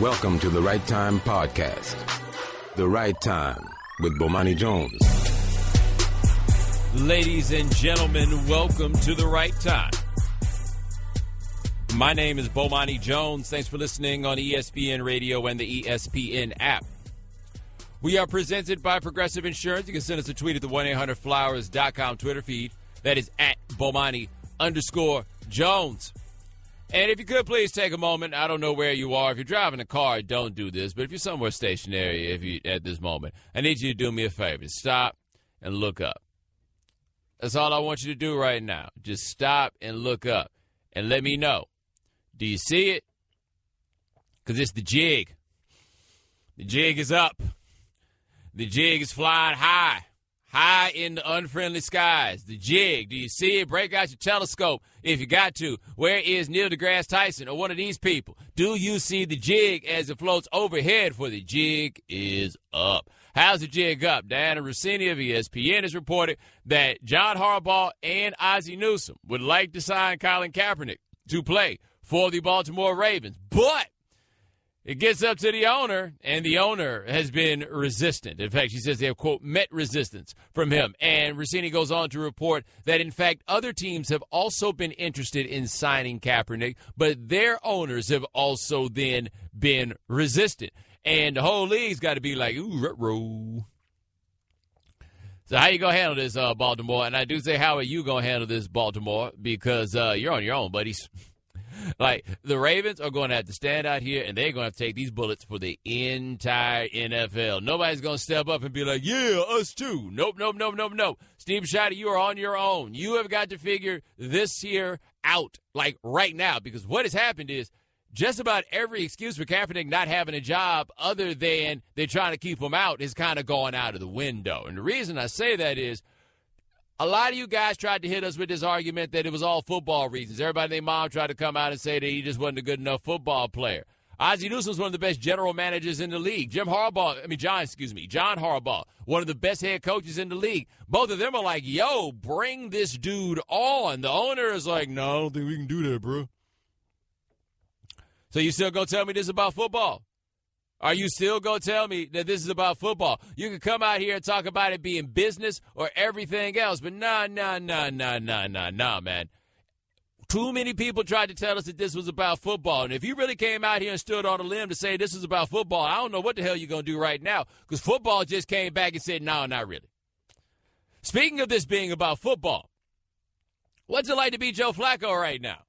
Welcome to the Right Time Podcast. The Right Time with Bomani Jones. Ladies and gentlemen, welcome to the Right Time. My name is Bomani Jones. Thanks for listening on ESPN Radio and the ESPN app. We are presented by Progressive Insurance. You can send us a tweet at the 1-800-Flowers.com Twitter feed. That is at Bomani_Jones. And if you could, please take a moment. I don't know where you are. If you're driving a car, don't do this. But if you're somewhere stationary at this moment, I need you to do me a favor. Stop and look up. That's all I want you to do right now. Just stop and look up and let me know. Do you see it? Because it's the jig. The jig is up. The jig is flying high. High in the unfriendly skies. The jig. Do you see it? Break out your telescope if you got to. Where is Neil deGrasse Tyson or one of these people? Do you see the jig as it floats overhead? For the jig is up. How's the jig up? Dianna Russini of ESPN has reported that John Harbaugh and Ozzie Newsome would like to sign Colin Kaepernick to play for the Baltimore Ravens. But it gets up to the owner, and the owner has been resistant. In fact, she says they have, quote, met resistance from him. And Russini goes on to report that, in fact, other teams have also been interested in signing Kaepernick, but their owners have also then been resistant. And the whole league's got to be like, ooh, ruh-roh. So how you going to handle this, Baltimore? And I do say, how are you going to handle this, Baltimore? Because you're on your own, buddies. Like, the Ravens are going to have to stand out here, and they're going to have to take these bullets for the entire NFL. Nobody's going to step up and be like, yeah, us too. Nope. Steve Scheider, you are on your own. You have got to figure this here out, like, right now, because what has happened is just about every excuse for Kaepernick not having a job other than they're trying to keep him out is kind of going out of the window. And the reason I say that is a lot of you guys tried to hit us with this argument that it was all football reasons. Everybody and their mom tried to come out and say that he just wasn't a good enough football player. Ozzie Newsome's one of the best general managers in the league. John Harbaugh, one of the best head coaches in the league. Both of them are like, yo, bring this dude on. The owner is like, no, I don't think we can do that, bro. So you still going to tell me this is about football? Are you still going to tell me that this is about football? You can come out here and talk about it being business or everything else, but nah, man. Too many people tried to tell us that this was about football, and if you really came out here and stood on a limb to say this is about football, I don't know what the hell you're going to do right now, because football just came back and said, no, not really. Speaking of this being about football, what's it like to be Joe Flacco right now?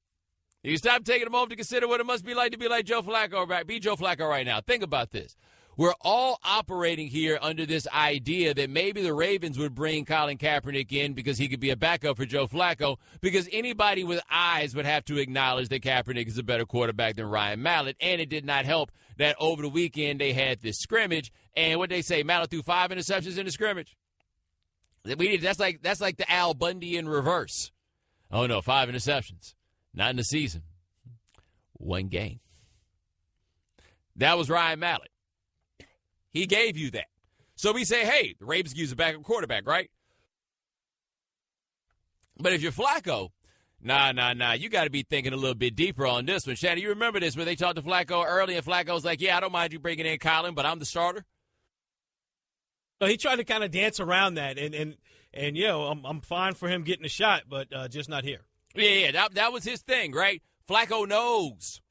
You stop taking a moment to consider what it must be like to be like Joe Flacco, be Joe Flacco right now. Think about this. We're all operating here under this idea that maybe the Ravens would bring Colin Kaepernick in because he could be a backup for Joe Flacco, because anybody with eyes would have to acknowledge that Kaepernick is a better quarterback than Ryan Mallett, and it did not help that over the weekend they had this scrimmage, and what they say, Mallett threw 5 interceptions in the scrimmage. That's like the Al Bundy in reverse. Oh, no, 5 interceptions. Not in the season. 1 game. That was Ryan Mallett. He gave you that. So we say, hey, the Ravens use a backup quarterback, right? But if you're Flacco, nah, you got to be thinking a little bit deeper on this one. Shannon, you remember this when they talked to Flacco early, and Flacco's like, yeah, I don't mind you bringing in Colin, but I'm the starter? So he tried to kind of dance around that, and I'm fine for him getting a shot, but just not here. Yeah, that was his thing, right? Flacco knows.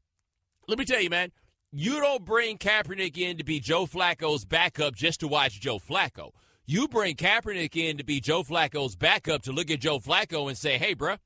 Let me tell you, man, you don't bring Kaepernick in to be Joe Flacco's backup just to watch Joe Flacco. You bring Kaepernick in to be Joe Flacco's backup to look at Joe Flacco and say, hey, bro,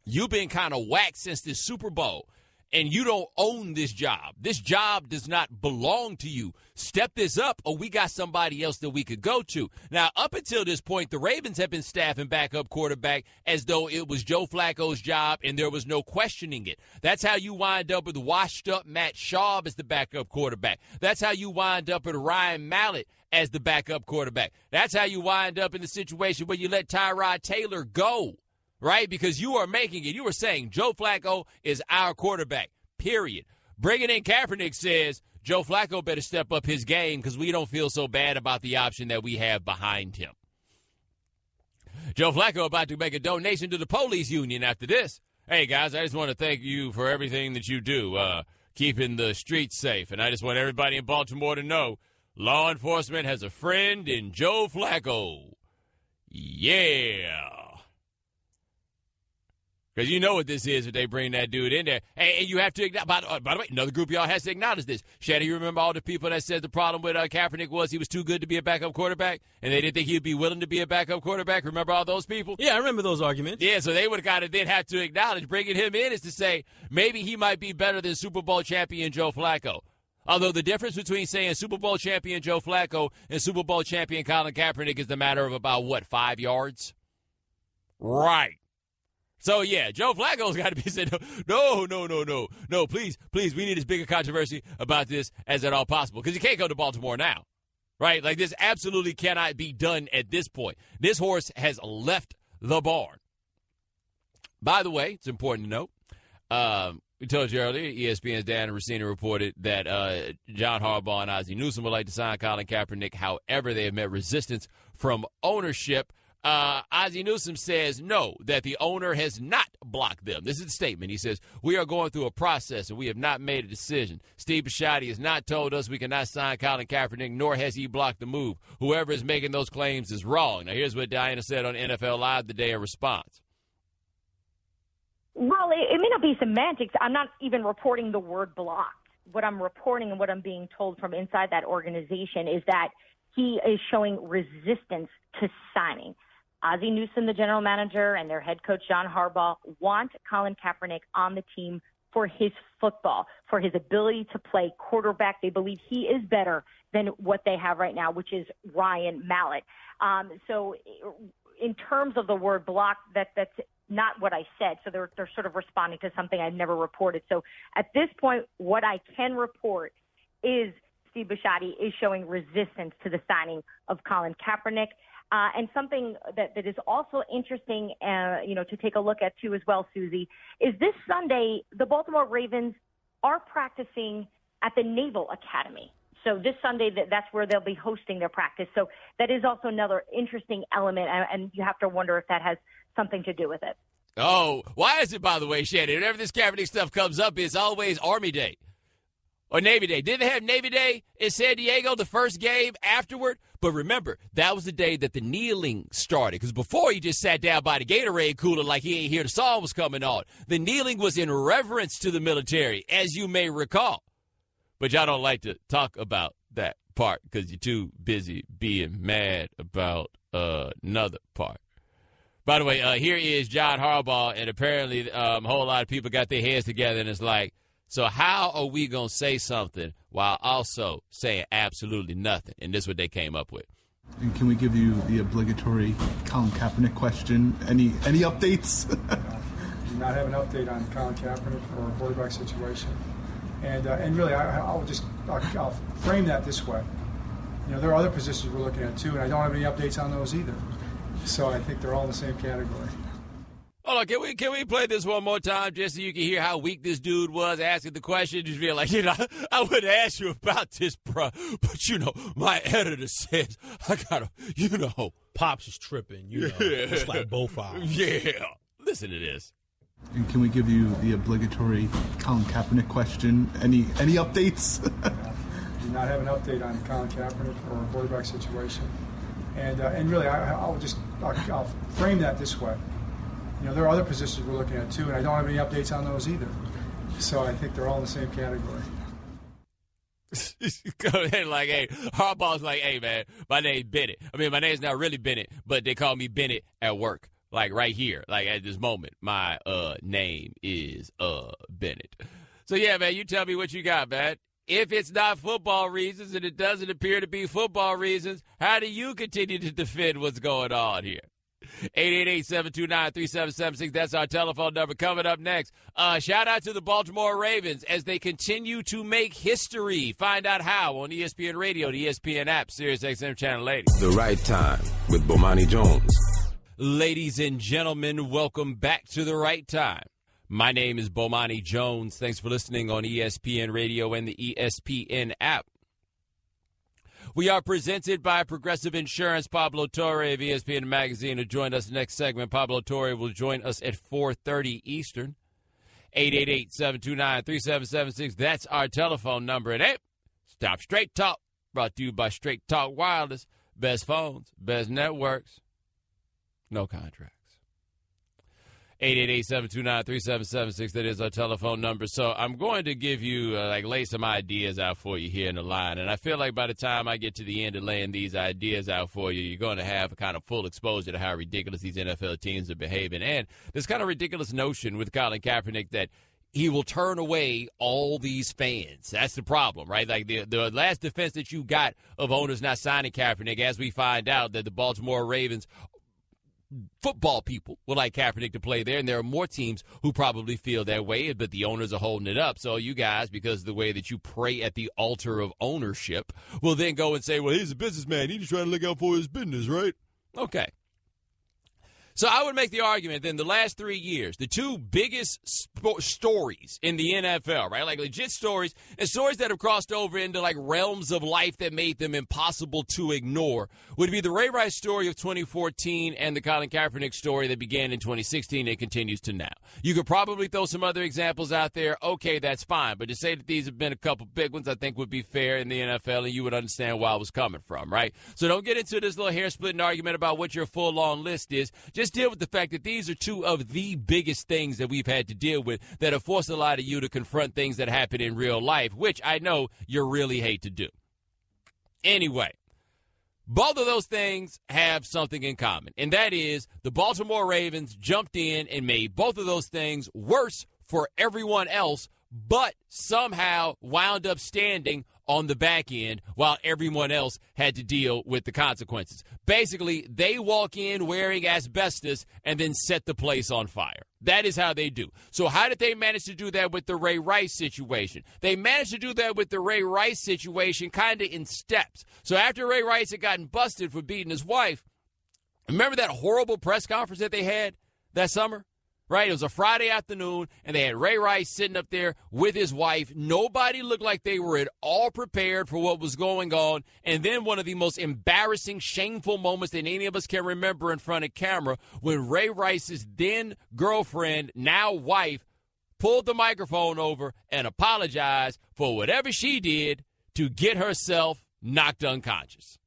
you've been kind of whacked since this Super Bowl, and you don't own this job. This job does not belong to you. Step this up, or we got somebody else that we could go to. Now, up until this point, the Ravens have been staffing backup quarterback as though it was Joe Flacco's job and there was no questioning it. That's how you wind up with washed-up Matt Schaub as the backup quarterback. That's how you wind up with Ryan Mallett as the backup quarterback. That's how you wind up in the situation where you let Tyrod Taylor go, right? Because you are making it. You were saying Joe Flacco is our quarterback, period. Bringing in Kaepernick says Joe Flacco better step up his game because we don't feel so bad about the option that we have behind him. Joe Flacco about to make a donation to the police union after this. Hey, guys, I just want to thank you for everything that you do. keeping the streets safe. And I just want everybody in Baltimore to know law enforcement has a friend in Joe Flacco. Yeah. Because you know what this is if they bring that dude in there. And you have to acknowledge, by the way, another group of y'all has to acknowledge this. Shannon, you remember all the people that said the problem with Kaepernick was he was too good to be a backup quarterback? And they didn't think he'd be willing to be a backup quarterback? Remember all those people? Yeah, I remember those arguments. Yeah, so they would kind of then have to acknowledge bringing him in is to say maybe he might be better than Super Bowl champion Joe Flacco. Although the difference between saying Super Bowl champion Joe Flacco and Super Bowl champion Colin Kaepernick is the matter of about, 5 yards? Right. So, yeah, Joe Flacco's got to be saying, no, please, we need as big a controversy about this as at all possible. Because you can't go to Baltimore now, right? Like, this absolutely cannot be done at this point. This horse has left the barn. By the way, it's important to note, we told you earlier, ESPN's Dianna Russini reported that John Harbaugh and Ozzie Newsome would like to sign Colin Kaepernick. However, they have met resistance from ownership. Ozzie Newsome says no, that the owner has not blocked them. This is the statement. He says, we are going through a process and we have not made a decision. Steve Bisciotti has not told us we cannot sign Colin Kaepernick, nor has he blocked the move. Whoever is making those claims is wrong. Now, here's what Dianna said on NFL Live today in response. Well, it may not be semantics. I'm not even reporting the word blocked. What I'm reporting and what I'm being told from inside that organization is that he is showing resistance to signing. Ozzie Newsome, the general manager, and their head coach, John Harbaugh, want Colin Kaepernick on the team for his football, for his ability to play quarterback. They believe he is better than what they have right now, which is Ryan Mallett. So in terms of the word block, that's not what I said. So they're sort of responding to something I've never reported. So at this point, what I can report is Steve Bisciotti is showing resistance to the signing of Colin Kaepernick. And something that is also interesting, to take a look at too as well, Susie, is this Sunday, the Baltimore Ravens are practicing at the Naval Academy. So this Sunday, that's where they'll be hosting their practice. So that is also another interesting element, and you have to wonder if that has something to do with it. Oh, why is it, by the way, Shannon, whenever this Kaepernick stuff comes up, it's always Army Day or Navy Day. Didn't they have Navy Day in San Diego, the first game afterward? But remember, that was the day that the kneeling started, because before he just sat down by the Gatorade cooler like he ain't hear the song was coming on. The kneeling was in reverence to the military, as you may recall. But y'all don't like to talk about that part because you're too busy being mad about another part. By the way, here is John Harbaugh, and apparently a whole lot of people got their heads together, and it's like, so how are we going to say something while also saying absolutely nothing? And this is what they came up with. And can we give you the obligatory Colin Kaepernick question? Any updates? Do not have an update on Colin Kaepernick or our quarterback situation. And really, I'll frame that this way. There are other positions we're looking at, too, and I don't have any updates on those either. So I think they're all in the same category. Hold on, can we play this one more time just so you can hear how weak this dude was asking the question? Just be like, I would ask you about this, bro, but my editor says I gotta, Pops is tripping, It's like both eyes. Yeah, listen to this. And can we give you the obligatory Colin Kaepernick question? Any updates? Do not have an update on Colin Kaepernick or our quarterback situation. And really, I'll frame that this way. There are other positions we're looking at, too, and I don't have any updates on those either. So I think they're all in the same category. Go ahead, like, hey, Harbaugh's like, hey, man, my name's Bennett. I mean, my name's not really Bennett, but they call me Bennett at work. Like, right here, like, at this moment, my name is Bennett. So, yeah, man, you tell me what you got, man. If it's not football reasons and it doesn't appear to be football reasons, how do you continue to defend what's going on here? 888-729-3776. That's our telephone number. Coming up next, shout out to the Baltimore Ravens as they continue to make history. Find out how on ESPN Radio, the ESPN app, Sirius XM Channel 80. The Right Time with Bomani Jones. Ladies and gentlemen, welcome back to The Right Time. My name is Bomani Jones. Thanks for listening on ESPN Radio and the ESPN app. We are presented by Progressive Insurance. Pablo Torre of ESPN Magazine will join us next segment. Pablo Torre will join us at 4:30 Eastern. 888-729-3776. That's our telephone number. And hey, Stop Straight Talk, brought to you by Straight Talk Wireless. Best phones, best networks, no contracts. 888-729-3776. That is our telephone number. So I'm going to give you, lay some ideas out for you here in the line. And I feel like by the time I get to the end of laying these ideas out for you, you're going to have a kind of full exposure to how ridiculous these NFL teams are behaving. And this kind of ridiculous notion with Colin Kaepernick that he will turn away all these fans. That's the problem, right? Like the last defense that you got of owners not signing Kaepernick, as we find out that the Baltimore Ravens football people would like Kaepernick to play there, and there are more teams who probably feel that way, but the owners are holding it up. So you guys, because of the way that you pray at the altar of ownership, will then go and say, well, he's a businessman. He's just trying to look out for his business, right? Okay. So I would make the argument that in the last 3 years, the two biggest stories in the NFL, right, like legit stories and stories that have crossed over into like realms of life that made them impossible to ignore, would be the Ray Rice story of 2014 and the Colin Kaepernick story that began in 2016 and continues to now. You could probably throw some other examples out there. Okay, that's fine. But to say that these have been a couple big ones, I think would be fair in the NFL, and you would understand where I was coming from, right? So don't get into this little hair-splitting argument about what your full-on list is. Just deal with the fact that these are two of the biggest things that we've had to deal with that have forced a lot of you to confront things that happen in real life, which I know you really hate to do. Anyway, both of those things have something in common, and that is the Baltimore Ravens jumped in and made both of those things worse for everyone else, but somehow wound up standing on the back end while everyone else had to deal with the consequences. Basically, they walk in wearing asbestos and then set the place on fire. That is how they do. So how did they manage to do that with the Ray Rice situation? They managed to do that with the Ray Rice situation kind of in steps. So after Ray Rice had gotten busted for beating his wife, remember that horrible press conference that they had that summer? Right? It was a Friday afternoon, and they had Ray Rice sitting up there with his wife. Nobody looked like they were at all prepared for what was going on. And then one of the most embarrassing, shameful moments that any of us can remember in front of camera, when Ray Rice's then girlfriend, now wife, pulled the microphone over and apologized for whatever she did to get herself knocked unconscious.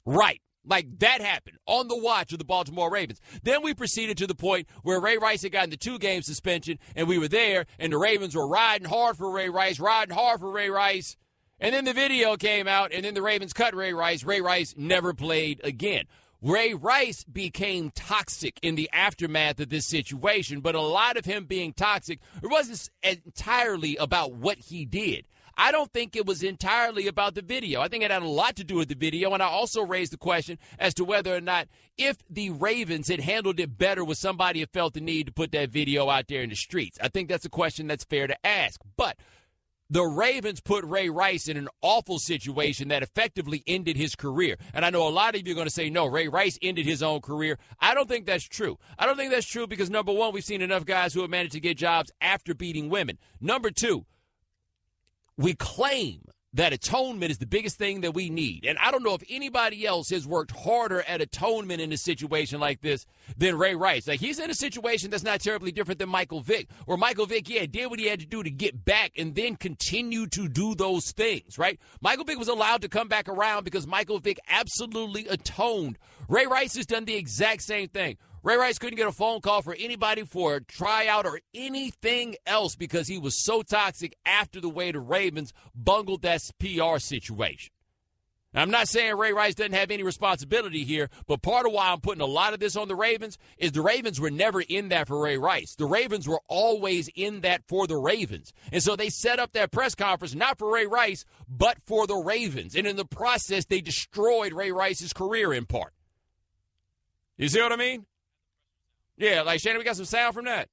Right. Like, that happened on the watch of the Baltimore Ravens. Then we proceeded to the point where Ray Rice had gotten the 2-game suspension, and we were there, and the Ravens were riding hard for Ray Rice. And then the video came out, and then the Ravens cut Ray Rice. Ray Rice never played again. Ray Rice became toxic in the aftermath of this situation, but a lot of him being toxic, it wasn't entirely about what he did. I don't think it was entirely about the video. I think it had a lot to do with the video, and I also raised the question as to whether or not if the Ravens had handled it better with somebody who felt the need to put that video out there in the streets. I think that's a question that's fair to ask. But the Ravens put Ray Rice in an awful situation that effectively ended his career. And I know a lot of you are going to say, no, Ray Rice ended his own career. I don't think that's true. I don't think that's true because, number one, we've seen enough guys who have managed to get jobs after beating women. Number two, we claim that atonement is the biggest thing that we need. And I don't know if anybody else has worked harder at atonement in a situation like this than Ray Rice. Like, he's in a situation that's not terribly different than Michael Vick, where Michael Vick, did what he had to do to get back and then continue to do those things, right? Michael Vick was allowed to come back around because Michael Vick absolutely atoned. Ray Rice has done the exact same thing. Ray Rice couldn't get a phone call for anybody for a tryout or anything else because he was so toxic after the way the Ravens bungled that PR situation. Now, I'm not saying Ray Rice doesn't have any responsibility here, but part of why I'm putting a lot of this on the Ravens is the Ravens were never in that for Ray Rice. The Ravens were always in that for the Ravens. And so they set up that press conference not for Ray Rice, but for the Ravens. And in the process, they destroyed Ray Rice's career in part. You see what I mean? Yeah, like, Shannon, we got some sound from that.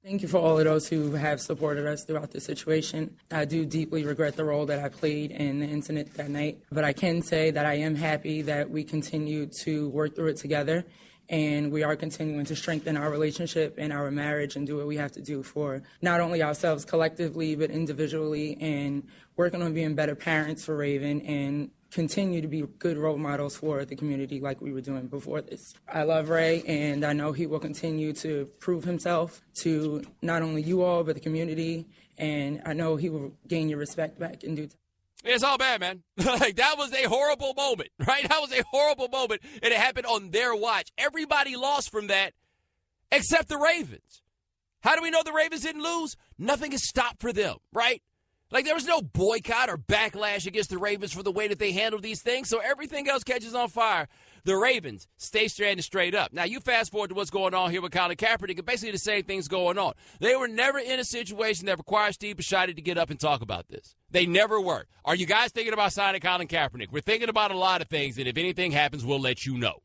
Thank you for all of those who have supported us throughout this situation. I do deeply regret the role that I played in the incident that night, but I can say that I am happy that we continue to work through it together, and we are continuing to strengthen our relationship and our marriage and do what we have to do for not only ourselves collectively, but individually, and working on being better parents for Raven and continue to be good role models for the community like we were doing before this. I love Ray, and I know he will continue to prove himself to not only you all, but the community, and I know he will gain your respect back in due time. It's all bad, man. Like, that was a horrible moment, right? That was a horrible moment, and it happened on their watch. Everybody lost from that except the Ravens. How do we know the Ravens didn't lose? Nothing is stopped for them, right? Like, there was no boycott or backlash against the Ravens for the way that they handled these things, so everything else catches on fire. The Ravens stay standing straight up. Now, you fast forward to what's going on here with Colin Kaepernick, and basically the same thing's going on. They were never in a situation that required Steve Bisciotti to get up and talk about this. They never were. Are you guys thinking about signing Colin Kaepernick? We're thinking about a lot of things, and if anything happens, we'll let you know.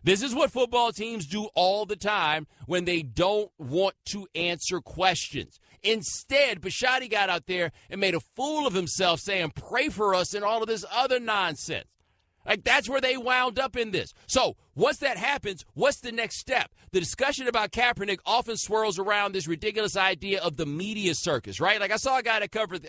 This is what football teams do all the time when they don't want to answer questions. Instead, Bisciotti got out there and made a fool of himself saying, pray for us and all of this other nonsense. Like, that's where they wound up in this. So once that happens, what's the next step? The discussion about Kaepernick often swirls around this ridiculous idea of the media circus, right? Like, I saw a guy that covered,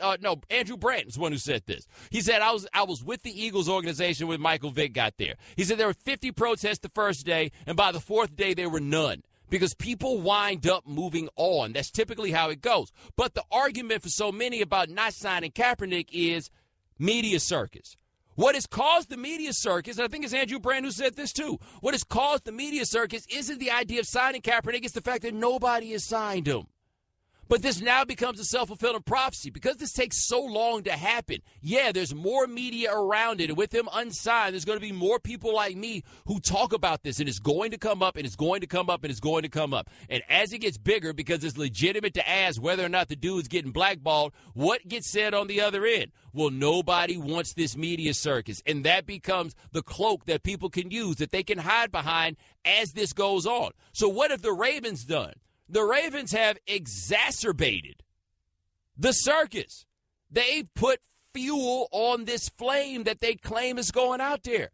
Andrew Brandt is the one who said this. He said, I was with the Eagles organization when Michael Vick got there. He said there were 50 protests the first day, and by the fourth day, there were none. Because people wind up moving on. That's typically how it goes. But the argument for so many about not signing Kaepernick is media circus. What has caused the media circus, and I think it's Andrew Brandt who said this too, what has caused the media circus isn't the idea of signing Kaepernick, it's the fact that nobody has signed him. But this now becomes a self-fulfilling prophecy. Because this takes so long to happen, yeah, there's more media around it. And with him unsigned, there's going to be more people like me who talk about this. And it's going to come up, and it's going to come up, and it's going to come up. And as it gets bigger, because it's legitimate to ask whether or not the dude's getting blackballed, what gets said on the other end? Well, nobody wants this media circus. And that becomes the cloak that people can use, that they can hide behind as this goes on. So what have the Ravens done? The Ravens have exacerbated the circus. They put fuel on this flame that they claim is going out there.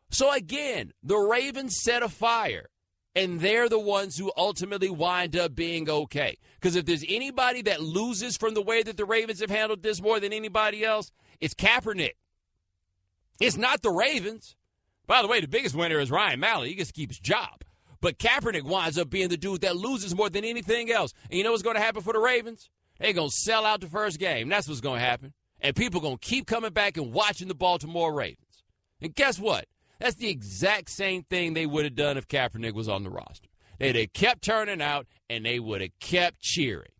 So again, the Ravens set a fire, and they're the ones who ultimately wind up being okay. Because if there's anybody that loses from the way that the Ravens have handled this more than anybody else, it's Kaepernick. It's not the Ravens. By the way, the biggest winner is Ryan Mallett. He gets to keep his job. But Kaepernick winds up being the dude that loses more than anything else. And you know what's going to happen for the Ravens? They're going to sell out the first game. That's what's going to happen. And people are going to keep coming back and watching the Baltimore Ravens. And guess what? That's the exact same thing they would have done if Kaepernick was on the roster. They'd have kept turning out, and they would have kept cheering.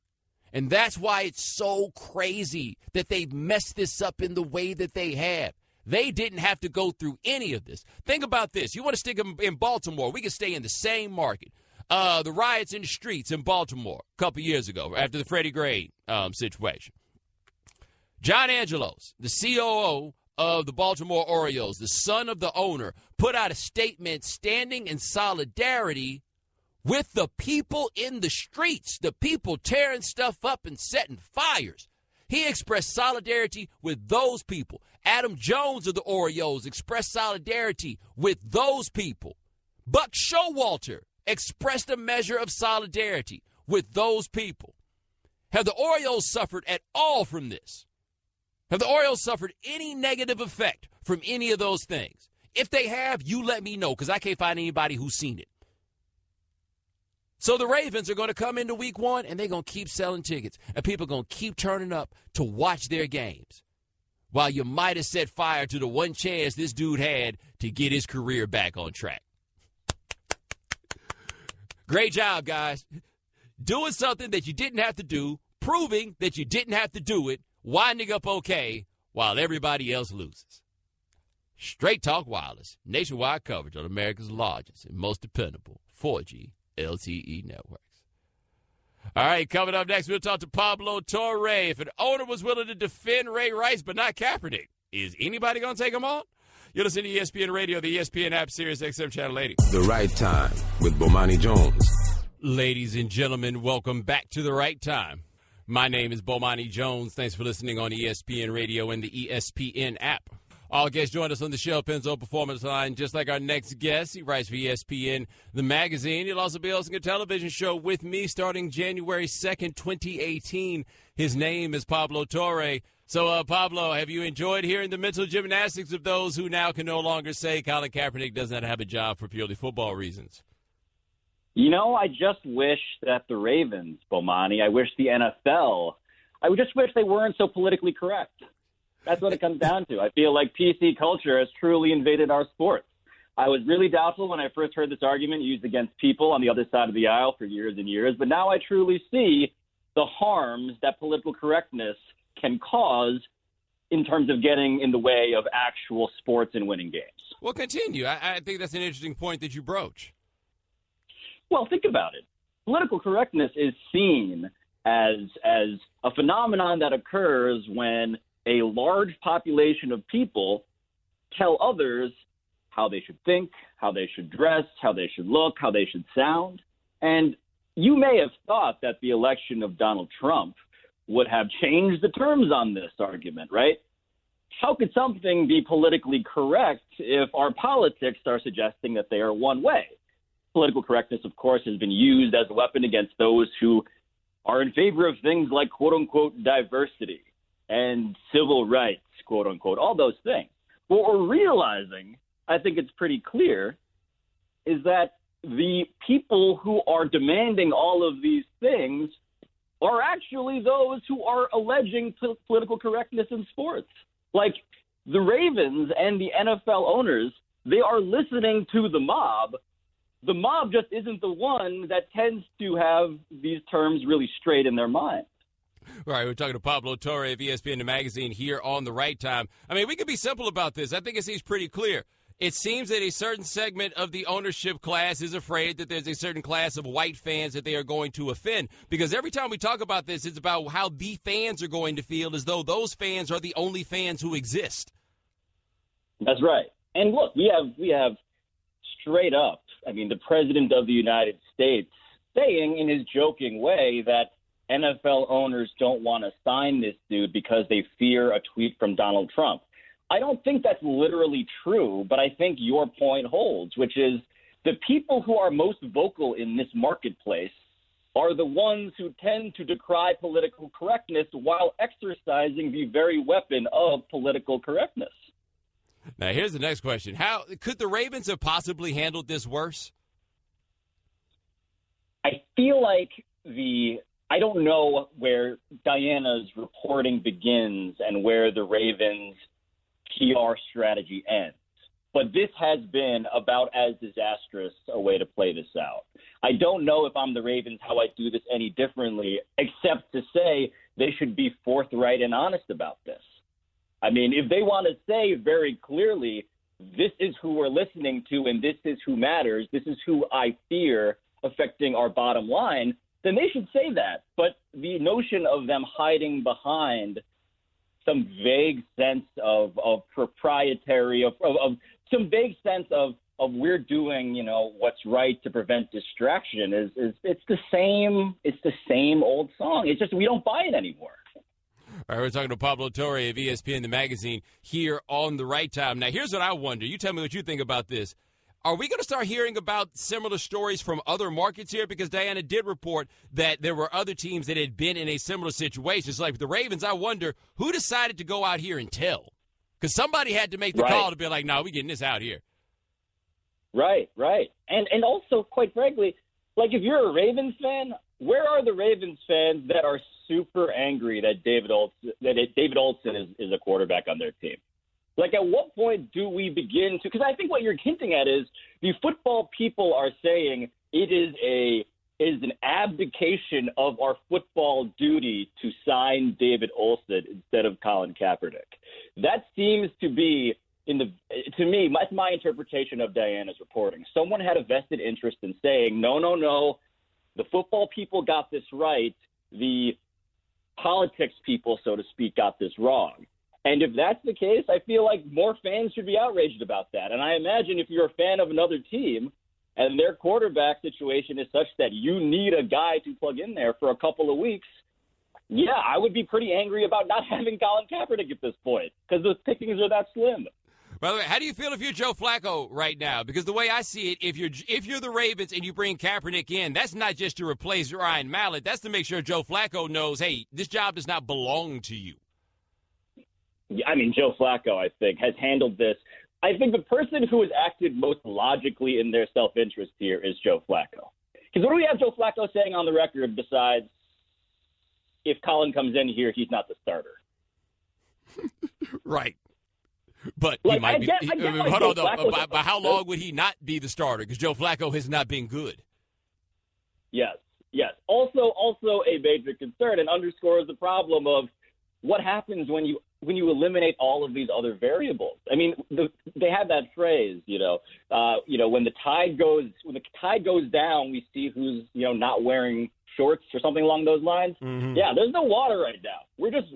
And that's why it's so crazy that they've messed this up in the way that they have. They didn't have to go through any of this. Think about this. You want to stick them in Baltimore, we can stay in the same market. The riots in the streets in Baltimore a couple years ago after the Freddie Gray situation. John Angelos, the COO of the Baltimore Orioles, the son of the owner, put out a statement standing in solidarity with the people in the streets, the people tearing stuff up and setting fires. He expressed solidarity with those people. Adam Jones of the Orioles expressed solidarity with those people. Buck Showalter expressed a measure of solidarity with those people. Have the Orioles suffered at all from this? Have the Orioles suffered any negative effect from any of those things? If they have, you let me know, because I can't find anybody who's seen it. So the Ravens are going to come into week one, and they're going to keep selling tickets. And people are going to keep turning up to watch their games. While you might have set fire to the one chance this dude had to get his career back on track. Great job, guys. Doing something that you didn't have to do, proving that you didn't have to do it, winding up okay while everybody else loses. Straight Talk Wireless, nationwide coverage on America's largest and most dependable 4G LTE networks. All right, coming up next, we'll talk to Pablo Torre. If an owner was willing to defend Ray Rice but not Kaepernick, is anybody going to take him on? You're listening to ESPN Radio, the ESPN app, Sirius XM Channel 80. The Right Time with Bomani Jones. Ladies and gentlemen, welcome back to The Right Time. My name is Bomani Jones. Thanks for listening on ESPN Radio and the ESPN app. All guests join us on the Shell Pennzoil Performance Line, just like our next guest. He writes for ESPN, the magazine. He'll also be hosting a television show with me starting January 2nd, 2018. His name is Pablo Torre. So, Pablo, have you enjoyed hearing the mental gymnastics of those who now can no longer say Colin Kaepernick doesn't have a job for purely football reasons? You know, I just wish that the Ravens, Bomani, I wish the NFL, I just wish they weren't so politically correct. That's what it comes down to. I feel like PC culture has truly invaded our sports. I was really doubtful when I first heard this argument used against people on the other side of the aisle for years and years, but now I truly see the harms that political correctness can cause in terms of getting in the way of actual sports and winning games. Well, continue. I think that's an interesting point that you broach. Well, think about it. Political correctness is seen as a phenomenon that occurs when a large population of people tell others how they should think, how they should dress, how they should look, how they should sound. And you may have thought that the election of Donald Trump would have changed the terms on this argument, right? How could something be politically correct if our politics are suggesting that they are one way? Political correctness, of course, has been used as a weapon against those who are in favor of things like, quote-unquote, diversity and civil rights, quote-unquote, all those things. What we're realizing, I think it's pretty clear, is that the people who are demanding all of these things are actually those who are alleging political correctness in sports. Like the Ravens and the NFL owners, they are listening to the mob. The mob just isn't the one that tends to have these terms really straight in their mind. All right, we're talking to Pablo Torre of ESPN the magazine here on The Right Time. I mean, we can be simple about this. I think it seems pretty clear. It seems that a certain segment of the ownership class is afraid that there's a certain class of white fans that they are going to offend. Because every time we talk about this, it's about how the fans are going to feel as though those fans are the only fans who exist. That's right. And look, we have straight up, I mean, the President of the United States saying in his joking way that NFL owners don't want to sign this dude because they fear a tweet from Donald Trump. I don't think that's literally true, but I think your point holds, which is the people who are most vocal in this marketplace are the ones who tend to decry political correctness while exercising the very weapon of political correctness. Now, here's the next question. How could the Ravens have possibly handled this worse? I feel like I don't know where Dianna's reporting begins and where the Ravens' PR strategy ends. But this has been about as disastrous a way to play this out. I don't know if I'm the Ravens how I'd do this any differently, except to say they should be forthright and honest about this. I mean, if they want to say very clearly, this is who we're listening to and this is who matters, this is who I fear affecting our bottom line, then they should say that. But the notion of them hiding behind some vague sense of proprietary, of some vague sense of we're doing, you know, what's right to prevent distraction is it's the same old song. It's just we don't buy it anymore. All right, we're talking to Pablo Torre of ESPN the magazine here on The Right Time. Now, here's what I wonder. You tell me what you think about this. Are we going to start hearing about similar stories from other markets here? Because Dianna did report that there were other teams that had been in a similar situation. It's like the Ravens, I wonder who decided to go out here and tell? Because somebody had to make the call to be like, no, we're getting this out here. Right. And also, quite frankly, like if you're a Ravens fan, where are the Ravens fans that are super angry that David Olsen is a quarterback on their team? Like, at what point do we begin to – because I think what you're hinting at is the football people are saying it is an abdication of our football duty to sign David Olsen instead of Colin Kaepernick. That seems to be, to me, that's my interpretation of Dianna's reporting. Someone had a vested interest in saying, no, the football people got this right. The politics people, so to speak, got this wrong. And if that's the case, I feel like more fans should be outraged about that. And I imagine if you're a fan of another team and their quarterback situation is such that you need a guy to plug in there for a couple of weeks, yeah, I would be pretty angry about not having Colin Kaepernick at this point because the pickings are that slim. By the way, how do you feel if you're Joe Flacco right now? Because the way I see it, if you're the Ravens and you bring Kaepernick in, that's not just to replace Ryan Mallett. That's to make sure Joe Flacco knows, hey, this job does not belong to you. I mean, Joe Flacco, I think, has handled this. I think the person who has acted most logically in their self-interest here is Joe Flacco. Because what do we have Joe Flacco saying on the record besides, if Colin comes in here, he's not the starter? Right. But like, he might be. Hold on, but how long would he not be the starter? Because Joe Flacco has not been good. Yes. Also a major concern, and underscores the problem of what happens when you eliminate all of these other variables. I mean, they have that phrase, when the tide goes down, we see who's not wearing shorts or something along those lines. Mm-hmm. Yeah, there's no water right now. We're just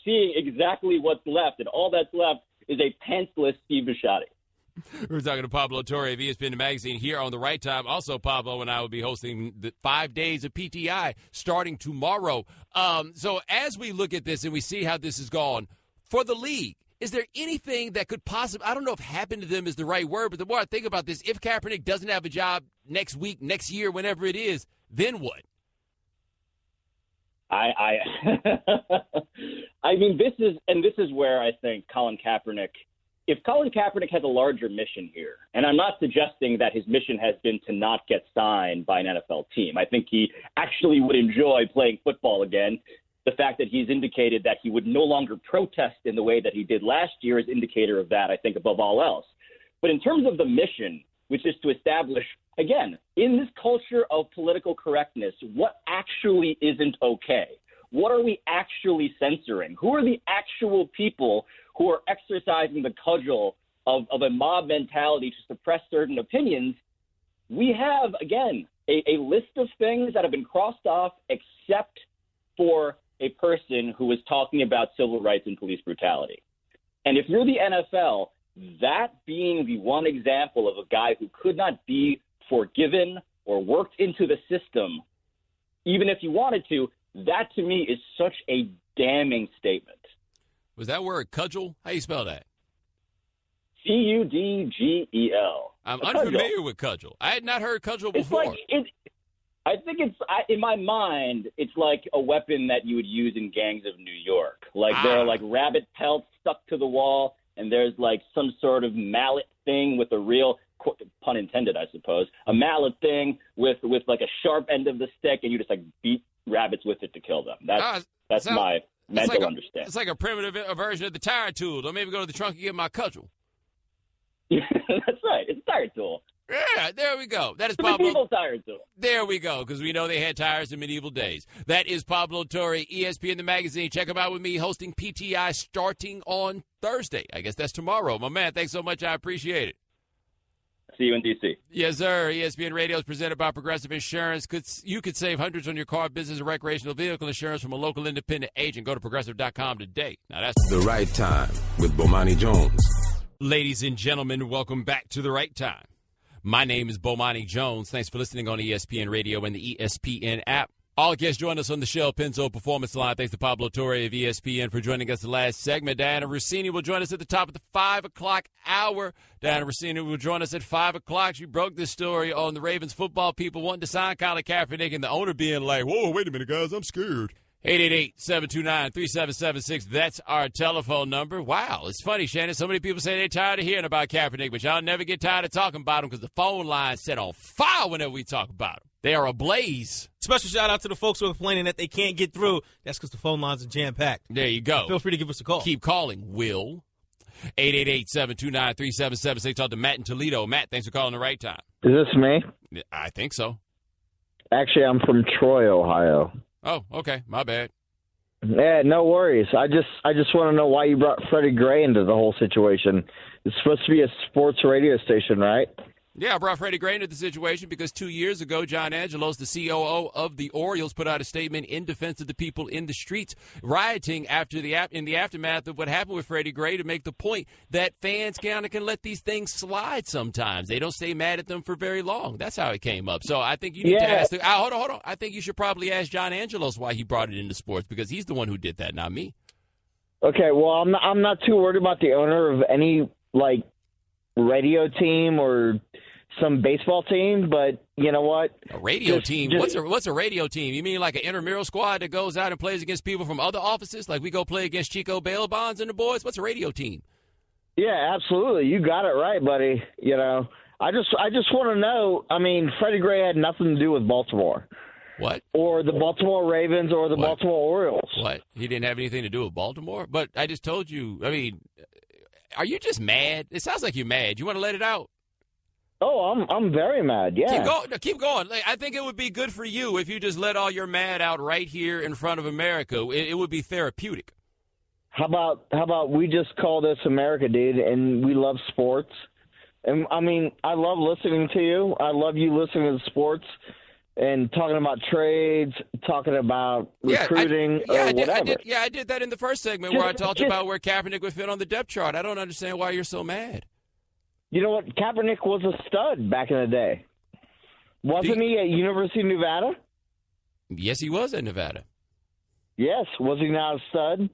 seeing exactly what's left, and all that's left is a pantsless Steve Bisciotti. We're talking to Pablo Torre of ESPN Magazine here on The Right Time. Also, Pablo and I will be hosting the 5 days of PTI starting tomorrow. So as we look at this and we see how this has gone, for the league, is there anything that could possibly, I don't know if happen to them is the right word, but the more I think about this, if Kaepernick doesn't have a job next week, next year, whenever it is, then what? I mean, this is where I think Colin Kaepernick, if Colin Kaepernick has a larger mission here, and I'm not suggesting that his mission has been to not get signed by an NFL team. I think he actually would enjoy playing football again. The fact that he's indicated that he would no longer protest in the way that he did last year is indicator of that, I think, above all else. But in terms of the mission, which is to establish, again, in this culture of political correctness, what actually isn't okay? What are we actually censoring? Who are the actual people who are exercising the cudgel of a mob mentality to suppress certain opinions? We have, again, a list of things that have been crossed off except for a person who is talking about civil rights and police brutality. And if you're the NFL, that being the one example of a guy who could not be forgiven or worked into the system, even if you wanted to, that to me is such a damning statement. Was that word cudgel? How do you spell that? Cudgel. I'm unfamiliar with cudgel. I had not heard cudgel before. I think in my mind, it's like a weapon that you would use in gangs of New York. Like there are like rabbit pelts stuck to the wall, and there's like some sort of mallet thing with a real, pun intended, I suppose, a mallet thing with like a sharp end of the stick, and you just like beat rabbits with it to kill them. That's my mental understanding. It's like a primitive version of the tire tool. Don't maybe go to the trunk and get my cudgel. That's right. It's a tire tool. Yeah, there we go. That is the Pablo. medieval tire tool. There we go, because we know they had tires in medieval days. That is Pablo Torre, ESPN the Magazine. Check him out with me hosting PTI starting on Thursday. I guess that's tomorrow. My man, thanks so much. I appreciate it. See you in D.C. Yes, sir. ESPN Radio is presented by Progressive Insurance. You could save hundreds on your car, business, and recreational vehicle insurance from a local independent agent. Go to Progressive.com today. Now that's The Right Time with Bomani Jones. Ladies and gentlemen, welcome back to The Right Time. My name is Bomani Jones. Thanks for listening on ESPN Radio and the ESPN app. All guests join us on the Shell Penzo Performance Line. Thanks to Pablo Torre of ESPN for joining us the last segment. Dianna Russini will join us at the top of the 5 o'clock hour. Dianna Russini will join us at 5 o'clock. She broke this story on the Ravens football people wanting to sign Colin Kaepernick and the owner being like, whoa, wait a minute, guys, I'm scared. 888-729-3776. That's our telephone number. Wow, it's funny, Shannon. So many people say they're tired of hearing about Kaepernick, but y'all never get tired of talking about him because the phone line set on fire whenever we talk about him. They are ablaze. Special shout out to the folks who are complaining that they can't get through. That's because the phone lines are jam-packed. There you go. Feel free to give us a call. Keep calling, Will. 888-729-3776. Talk to Matt in Toledo. Matt, thanks for calling The Right Time. Is this me? I think so. Actually, I'm from Troy, Ohio. Oh, okay. My bad. Yeah, no worries. I just want to know why you brought Freddie Gray into the whole situation. It's supposed to be a sports radio station, right? Yeah, I brought Freddie Gray into the situation because 2 years ago, John Angelos, the COO of the Orioles, put out a statement in defense of the people in the streets rioting in the aftermath of what happened with Freddie Gray to make the point that fans can let these things slide sometimes. They don't stay mad at them for very long. That's how it came up. So I think you need to ask. Hold on. I think you should probably ask John Angelos why he brought it into sports because he's the one who did that, not me. Okay, well, I'm not too worried about the owner of any radio team or some baseball team, but you know what? A radio team? What's a radio team? You mean like an intramural squad that goes out and plays against people from other offices? Like we go play against Chico Bail Bonds and the boys? What's a radio team? Yeah, absolutely. You got it right, buddy. You know, I just want to know, I mean, Freddie Gray had nothing to do with Baltimore. What? Or the Baltimore Ravens or the Baltimore Orioles. What? He didn't have anything to do with Baltimore? But I just told you, I mean, are you just mad? It sounds like you're mad. You want to let it out? Oh, I'm very mad, yeah. Keep going. I think it would be good for you if you just let all your mad out right here in front of America. It would be therapeutic. How about we just call this America, dude, and we love sports. And, I mean, I love listening to you. I love you listening to sports and talking about trades, talking about recruiting or whatever. I did that in the first segment where I talked about where Kaepernick would fit on the depth chart. I don't understand why you're so mad. You know what? Kaepernick was a stud back in the day. Wasn't he at University of Nevada? Yes, he was at Nevada. Yes. Was he not a stud?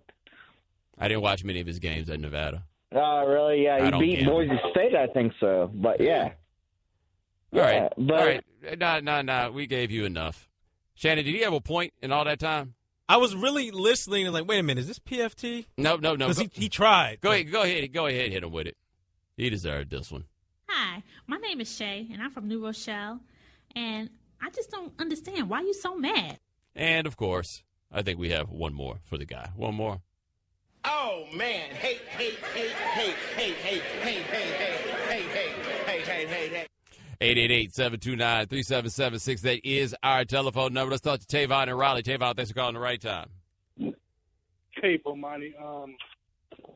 I didn't watch many of his games at Nevada. Really? Yeah, he beat Boise State, I think so. But, yeah. All right. Nah. We gave you enough. Shannon, did he have a point in all that time? I was really listening and like, wait a minute, is this PFT? No. Because he tried. Go ahead, hit him with it. He deserved this one. Hi, my name is Shay, and I'm from New Rochelle, and I just don't understand why you so mad. And, of course, I think we have one more for the guy. One more. Oh, man. Hey. 888-729-3776. That is our telephone number. Let's talk to Tavon and Raleigh. Tavon, thanks for calling the right time. Hey, Bomani.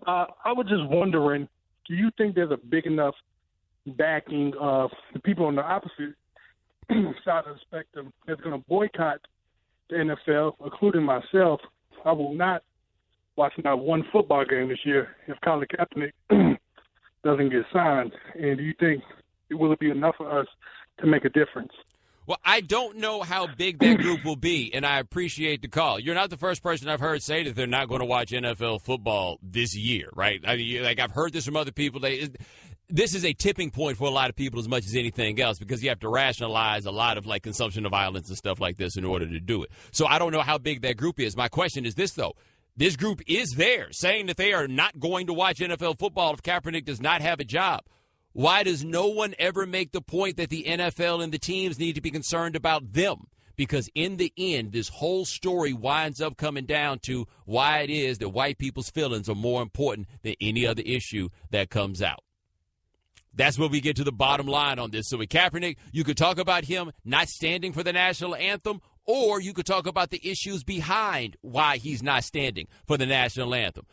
I was just wondering, do you think there's a big enough backing of the people on the opposite side of the spectrum that's going to boycott the NFL, including myself? I will not watch not one football game this year if Colin Kaepernick doesn't get signed. And do you think will it be enough for us to make a difference? Well, I don't know how big that group will be, and I appreciate the call. You're not the first person I've heard say that they're not going to watch NFL football this year, right? I mean, like I've heard this from other people. This is a tipping point for a lot of people as much as anything else because you have to rationalize a lot of like consumption of violence and stuff like this in order to do it. So I don't know how big that group is. My question is this, though. This group is there saying that they are not going to watch NFL football if Kaepernick does not have a job. Why does no one ever make the point that the NFL and the teams need to be concerned about them? Because in the end, this whole story winds up coming down to why it is that white people's feelings are more important than any other issue that comes out. That's where we get to the bottom line on this. So with Kaepernick, you could talk about him not standing for the national anthem, or you could talk about the issues behind why he's not standing for the national anthem.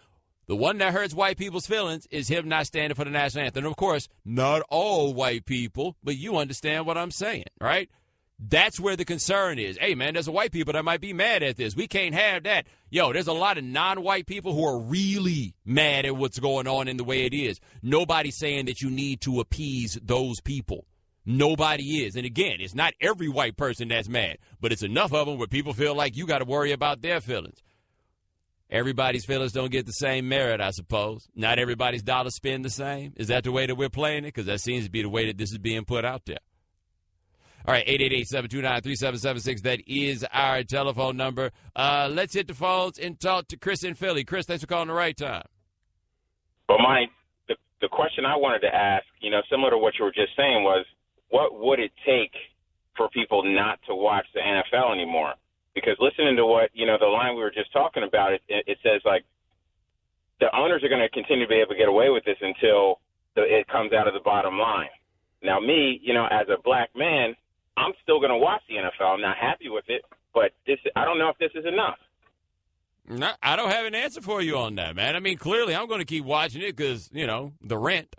The one that hurts white people's feelings is him not standing for the national anthem. And, of course, not all white people, but you understand what I'm saying, right? That's where the concern is. Hey, man, there's a white people that might be mad at this. We can't have that. Yo, there's a lot of non-white people who are really mad at what's going on in the way it is. Nobody's saying that you need to appease those people. Nobody is. And, again, it's not every white person that's mad, but it's enough of them where people feel like you got to worry about their feelings. Everybody's feelings don't get the same merit, I suppose. Not everybody's dollars spend the same. Is that the way that we're playing it? Because that seems to be the way that this is being put out there. All right, 888-729-3776. That is our telephone number. Let's hit the phones and talk to Chris in Philly. Chris, thanks for calling the right time. Well, the question I wanted to ask, similar to what you were just saying was, what would it take for people not to watch the NFL anymore? Because listening to what, the line we were just talking about, it says, like, the owners are going to continue to be able to get away with this until it comes out of the bottom line. Now, me, as a black man, I'm still going to watch the NFL. I'm not happy with it, but I don't know if this is enough. No, I don't have an answer for you on that, man. I mean, clearly I'm going to keep watching it because, the rent.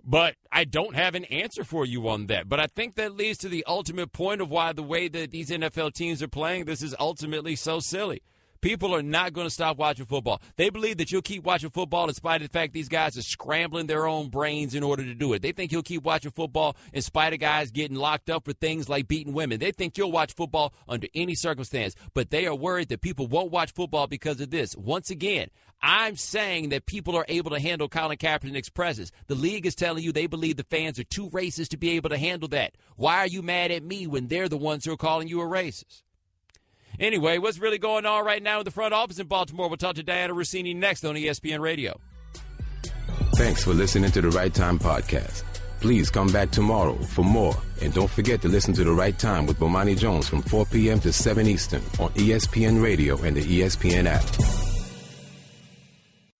But I don't have an answer for you on that. But I think that leads to the ultimate point of why the way that these NFL teams are playing, this is ultimately so silly. People are not going to stop watching football. They believe that you'll keep watching football in spite of the fact these guys are scrambling their own brains in order to do it. They think you'll keep watching football in spite of guys getting locked up for things like beating women. They think you'll watch football under any circumstance, but they are worried that people won't watch football because of this. Once again, I'm saying that people are able to handle Colin Kaepernick's presence. The league is telling you they believe the fans are too racist to be able to handle that. Why are you mad at me when they're the ones who are calling you a racist? Anyway, what's really going on right now in the front office in Baltimore? We'll talk to Dianna Russini next on ESPN Radio. Thanks for listening to the Right Time Podcast. Please come back tomorrow for more. And don't forget to listen to The Right Time with Bomani Jones from 4 p.m. to 7 Eastern on ESPN Radio and the ESPN app.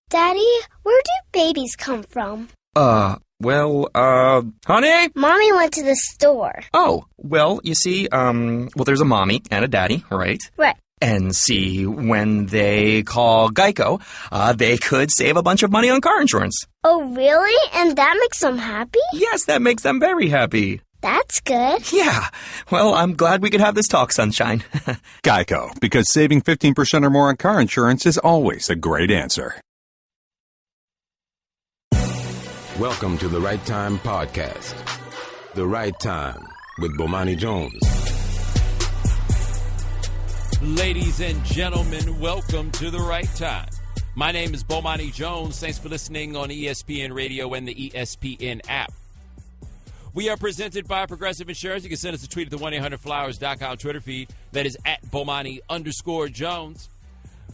Daddy, where do babies come from? Honey? Mommy went to the store. Oh, well, you see, there's a mommy and a daddy, right? Right. And see, when they call Geico, they could save a bunch of money on car insurance. Oh, really? And that makes them happy? Yes, that makes them very happy. That's good. Yeah. Well, I'm glad we could have this talk, Sunshine. Geico, because saving 15% or more on car insurance is always a great answer. Welcome to the Right Time Podcast. The Right Time with Bomani Jones. Ladies and gentlemen, welcome to the Right Time. My name is Bomani Jones. Thanks for listening on ESPN Radio and the ESPN app. We are presented by Progressive Insurance. You can send us a tweet at the 1-800-Flowers.com Twitter feed. That is at Bomani_Jones.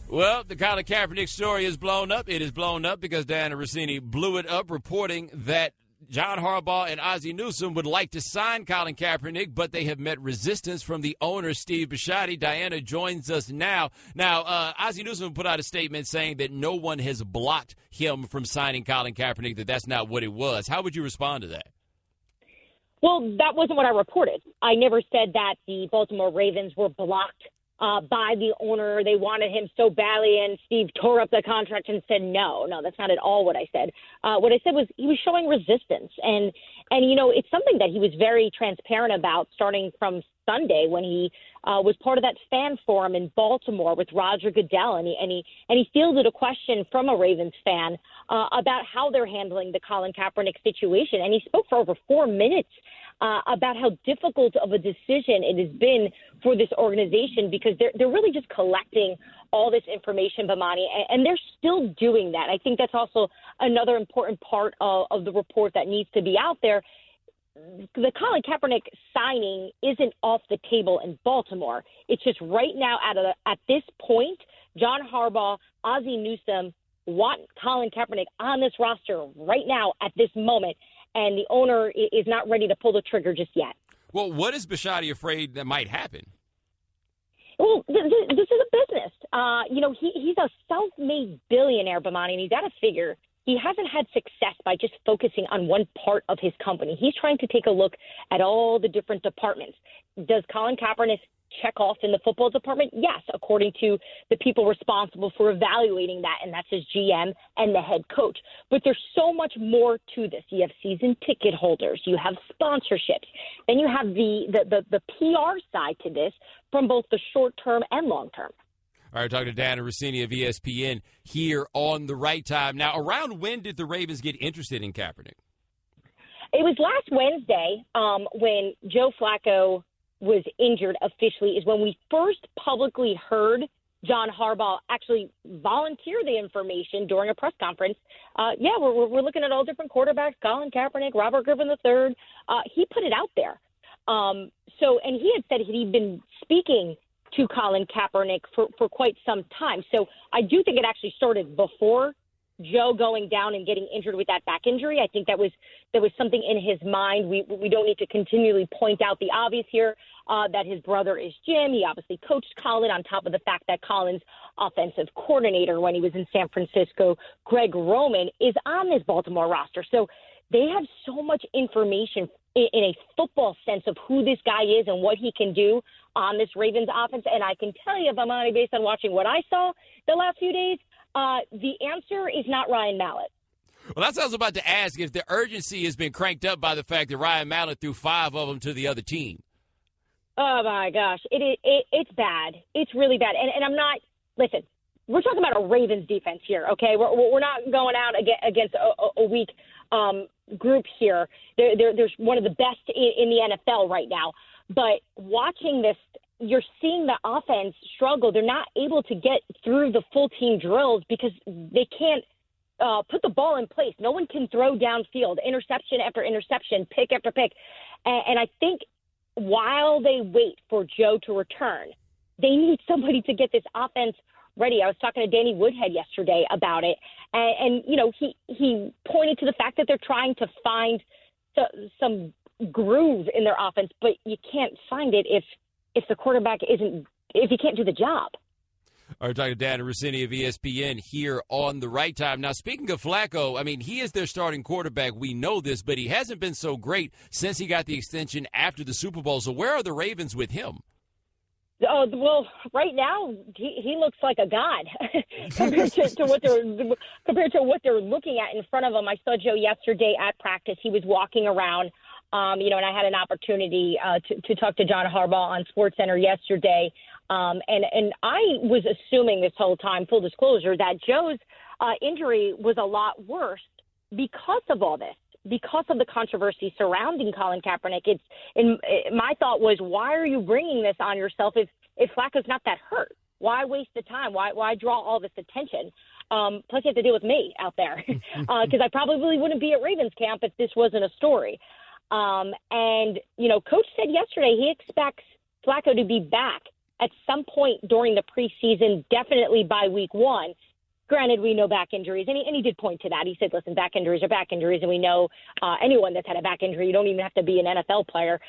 Well, the Colin Kaepernick story is blown up. It is blown up because Dianna Russini blew it up, reporting that John Harbaugh and Ozzie Newsome would like to sign Colin Kaepernick, but they have met resistance from the owner, Steve Bisciotti. Dianna joins us now. Now, Ozzie Newsome put out a statement saying that no one has blocked him from signing Colin Kaepernick, that that's not what it was. How would you respond to that? Well, that wasn't what I reported. I never said that the Baltimore Ravens were blocked by the owner. They wanted him so badly, and Steve tore up the contract and said no. No, that's not at all what I said. What I said was he was showing resistance, and you know, it's something that he was very transparent about starting from Sunday when he was part of that fan forum in Baltimore with Roger Goodell, and he fielded a question from a Ravens fan about how they're handling the Colin Kaepernick situation, and he spoke for over 4 minutes about how difficult of a decision it has been for this organization because they're really just collecting all this information, Bomani, and they're still doing that. I think that's also another important part of the report that needs to be out there. The Colin Kaepernick signing isn't off the table in Baltimore. It's just right now at this point, John Harbaugh, Ozzie Newsome want Colin Kaepernick on this roster right now at this moment, and the owner is not ready to pull the trigger just yet. Well, what is Bisciotti afraid that might happen? Well, this is a business. You know, he's a self-made billionaire, Bomani, and you got to figure he hasn't had success by just focusing on one part of his company. He's trying to take a look at all the different departments. Does Colin Kaepernick check off in the football department? Yes, according to the people responsible for evaluating that, and that's his GM and the head coach. But there's so much more to this. You have season ticket holders, you have sponsorships, then you have the PR side to this from both the short term and long term. All right, talking to Dianna Russini of ESPN here on The Right Time. Now, around when did the Ravens get interested in Kaepernick? It was last Wednesday when Joe Flacco was injured officially is when we first publicly heard John Harbaugh actually volunteer the information during a press conference. We're looking at all different quarterbacks, Colin Kaepernick, Robert Griffin III. He put it out there. And he had said he'd been speaking to Colin Kaepernick for quite some time. So I do think it actually started before Joe going down and getting injured with that back injury. I think there was something in his mind. We don't need to continually point out the obvious here, that his brother is Jim. He obviously coached Colin, on top of the fact that Colin's offensive coordinator when he was in San Francisco, Greg Roman, is on this Baltimore roster. So they have so much information in a football sense of who this guy is and what he can do on this Ravens offense. And I can tell you, Bomani, based on watching what I saw the last few days, the answer is not Ryan Mallett. Well, that's what I was about to ask, if the urgency has been cranked up by the fact that Ryan Mallett threw 5 of them to the other team. Oh, my gosh. It's bad. It's really bad. And I'm not listen, we're talking about a Ravens defense here, okay? We're not going out against a weak group here. There's one of the best in the NFL right now. But watching this, you're seeing the offense struggle. They're not able to get through the full team drills because they can't put the ball in place. No one can throw downfield, interception after interception, pick after pick. And I think while they wait for Joe to return, they need somebody to get this offense ready. I was talking to Danny Woodhead yesterday about it. And you know, he pointed to the fact that they're trying to find some groove in their offense, but you can't find it if the quarterback if he can't do the job. All right, talking to Dianna Russini of ESPN here on the Right Time. Now, speaking of Flacco, I mean, he is their starting quarterback. We know this, but he hasn't been so great since he got the extension after the Super Bowl. So where are the Ravens with him? Well, right now he looks like a god compared to what they're looking at in front of him. I saw Joe yesterday at practice. He was walking around, and I had an opportunity to talk to John Harbaugh on SportsCenter yesterday. And I was assuming this whole time, full disclosure, that Joe's injury was a lot worse because of all this, because of the controversy surrounding Colin Kaepernick. My thought was, why are you bringing this on yourself if Flacco's not that hurt? Why waste the time? Why draw all this attention? Plus, you have to deal with me out there because I probably wouldn't be at Ravens camp if this wasn't a story. And, Coach said yesterday he expects Flacco to be back at some point during the preseason, definitely by week 1. Granted, we know back injuries, and he did point to that. He said, listen, back injuries are back injuries, and we know anyone that's had a back injury, you don't even have to be an NFL player.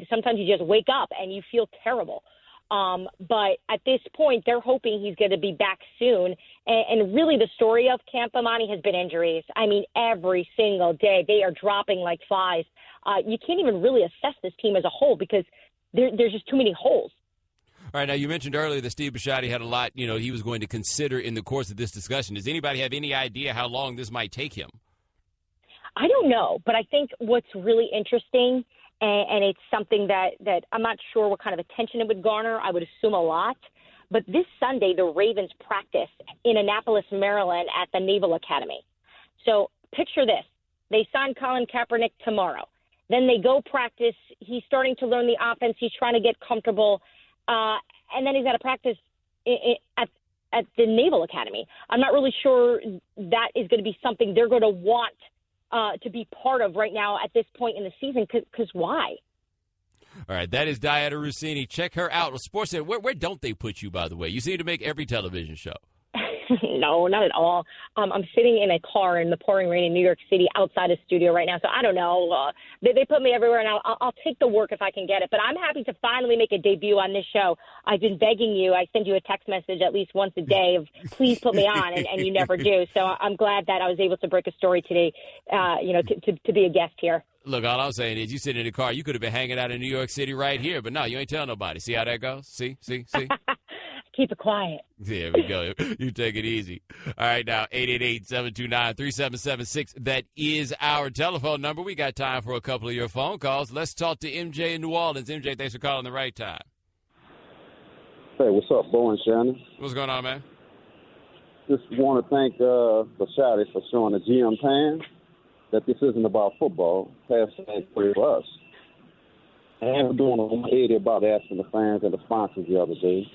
Sometimes you just wake up and you feel terrible. But at this point, they're hoping he's going to be back soon. And really the story of Camp Bomani has been injuries. I mean, every single day they are dropping like flies. You can't even really assess this team as a whole because there's just too many holes. All right, now you mentioned earlier that Steve Bisciotti had a lot, he was going to consider in the course of this discussion. Does anybody have any idea how long this might take him? I don't know, but I think what's really interesting, and it's something that I'm not sure what kind of attention it would garner. I would assume a lot. But this Sunday, the Ravens practice in Annapolis, Maryland at the Naval Academy. So picture this. They sign Colin Kaepernick tomorrow. Then they go practice. He's starting to learn the offense. He's trying to get comfortable. And then he's got to practice at the Naval Academy. I'm not really sure that is going to be something they're going to want to be part of right now at this point in the season, because why? All right, that is Dianna Russini. Check her out. SportsCenter, where don't they put you, by the way? You seem to make every television show. No, not at all. I'm sitting in a car in the pouring rain in New York City outside a studio right now, so I don't know. They put me everywhere, and I'll take the work if I can get it. But I'm happy to finally make a debut on this show. I've been begging you. I send you a text message at least once a day of please put me on, and you never do. So I'm glad that I was able to break a story today, to be a guest here. Look, all I'm saying is you sit in the car. You could have been hanging out in New York City right here, but no, you ain't telling nobody. See how that goes? See? Keep it quiet. There we go. You take it easy. All right, now, 888-729-3776. That is our telephone number. We got time for a couple of your phone calls. Let's talk to MJ in New Orleans. MJ, thanks for calling the Right Time. Hey, what's up, Bo and Shannon? What's going on, man? Just want to thank Bisciotti for showing the GM pan that this isn't about football. Hashtag for us. And we're doing a 180 about asking the fans and the sponsors the other day.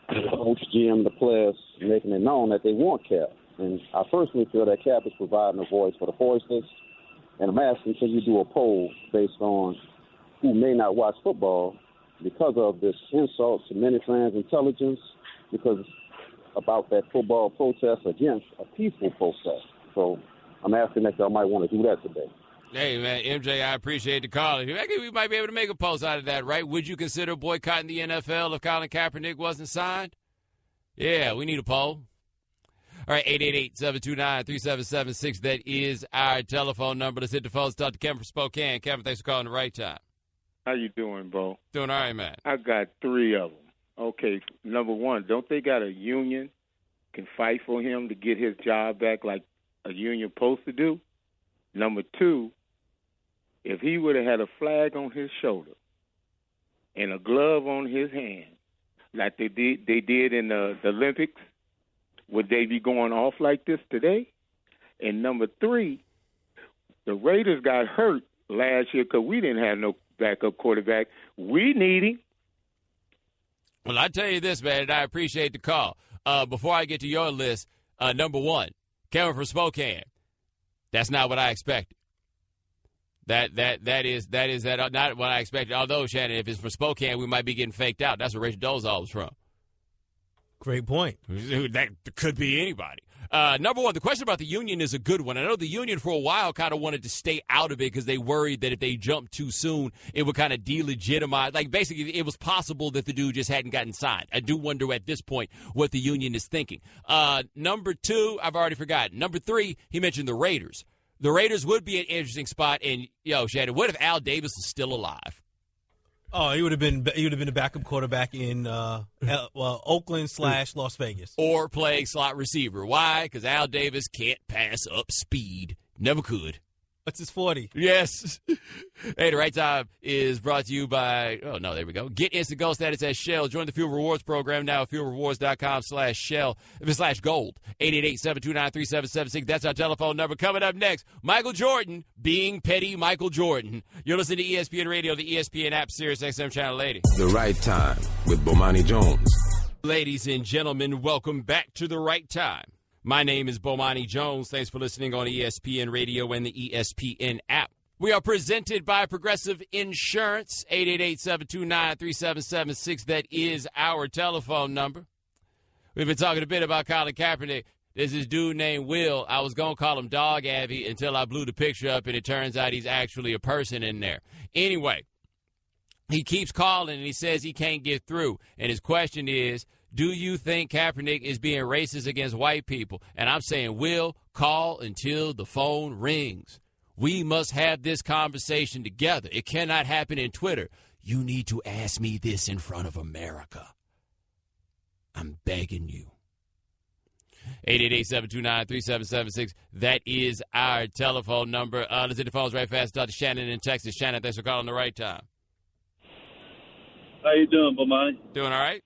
The coach, GM, the players making it known that they want Cap. And I personally feel that Cap is providing a voice for the voiceless. And I'm asking, can you do a poll based on who may not watch football because of this insult to many fans' intelligence, because about that football protest against a peaceful protest. So I'm asking that y'all might want to do that today. Hey, man, MJ, I appreciate the call. I think we might be able to make a post out of that, right? Would you consider boycotting the NFL if Colin Kaepernick wasn't signed? Yeah, we need a poll. All right, 888-729-3776. That is our telephone number. Let's hit the phones. Talk to Kevin from Spokane. Kevin, thanks for calling the Right Time. How you doing, Bo? Doing all right, man. I got 3 of them. Okay, number one, don't they got a union can fight for him to get his job back like a union supposed to do? Number 2, if he would have had a flag on his shoulder and a glove on his hand, like they did in the Olympics, would they be going off like this today? And number 3, the Raiders got hurt last year because we didn't have no backup quarterback. We need him. Well, I tell you this, man, and I appreciate the call. Before I get to your list, number 1, Kevin from Spokane. That's not what I expected. That is not what I expected. Although, Shannon, if it's from Spokane, we might be getting faked out. That's where Rachel Dolezal was from. Great point. That could be anybody. Number 1, the question about the union is a good one. I know the union for a while kind of wanted to stay out of it because they worried that if they jumped too soon, it would kind of delegitimize. Like, basically, it was possible that the dude just hadn't gotten signed. I do wonder at this point what the union is thinking. Number 2, I've already forgotten. Number 3, he mentioned the Raiders. The Raiders would be an interesting spot. And, Shannon, what if Al Davis is still alive? Oh, he would have been a backup quarterback in Oakland / Las Vegas, or playing slot receiver. Why? Because Al Davis can't pass up speed. Never could. What's his 40? Yes. Hey, the right time is brought to you by, there we go. Get instant gold status at Shell. Join the Fuel Rewards program now at fuelrewards.com/Shell/gold. 888-729-3776. That's our telephone number. Coming up next, Michael Jordan being petty Michael Jordan. You're listening to ESPN Radio, the ESPN app, Sirius XM Channel 80. The Right Time with Bomani Jones. Ladies and gentlemen, welcome back to The Right Time. My name is Bomani Jones. Thanks for listening on ESPN Radio and the ESPN app. We are presented by Progressive Insurance, 888-729-3776. That is our telephone number. We've been talking a bit about Colin Kaepernick. There's this dude named Will. I was going to call him Dog Abby until I blew the picture up, and it turns out he's actually a person in there. Anyway, he keeps calling, and he says he can't get through. And his question is, do you think Kaepernick is being racist against white people? And I'm saying, Will, call until the phone rings. We must have this conversation together. It cannot happen in Twitter. You need to ask me this in front of America. I'm begging you. 888-729-3776. That is our telephone number. Let's hit the phones right fast. Talk to Shannon in Texas. Shannon, thanks for calling the right time. How you doing, Bomani? Doing all right.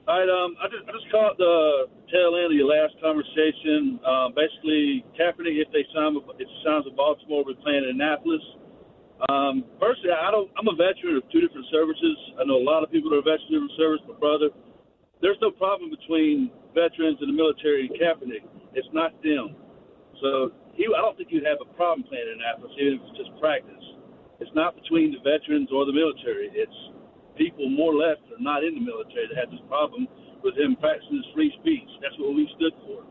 All right, I just caught the tail end of your last conversation. Basically, Kaepernick, if it signs with Baltimore, will be playing in Annapolis. Personally, I'm a veteran of 2 different services. I know a lot of people that are veterans of different service. My brother, there's no problem between veterans and the military and Kaepernick. It's not them. So I don't think you'd have a problem playing in Annapolis, even if it's just practice. It's not between the veterans or the military. It's people more or less that are not in the military that have this problem with him practicing his free speech. That's what we stood for.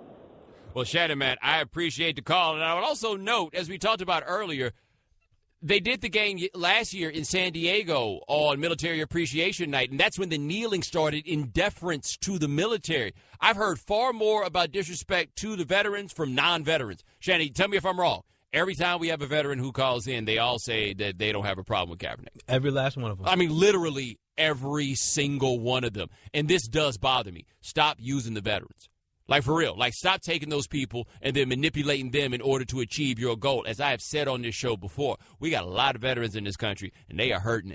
Well, Shannon, man, I appreciate the call. And I would also note, as we talked about earlier, they did the game last year in San Diego on Military Appreciation Night, and that's when the kneeling started in deference to the military. I've heard far more about disrespect to the veterans from non-veterans. Shannon, tell me if I'm wrong. Every time we have a veteran who calls in, they all say that they don't have a problem with Kaepernick. Every last one of them. I mean, literally every single one of them. And this does bother me. Stop using the veterans. Like, for real. Like, stop taking those people and then manipulating them in order to achieve your goal. As I have said on this show before, we got a lot of veterans in this country, and they are hurting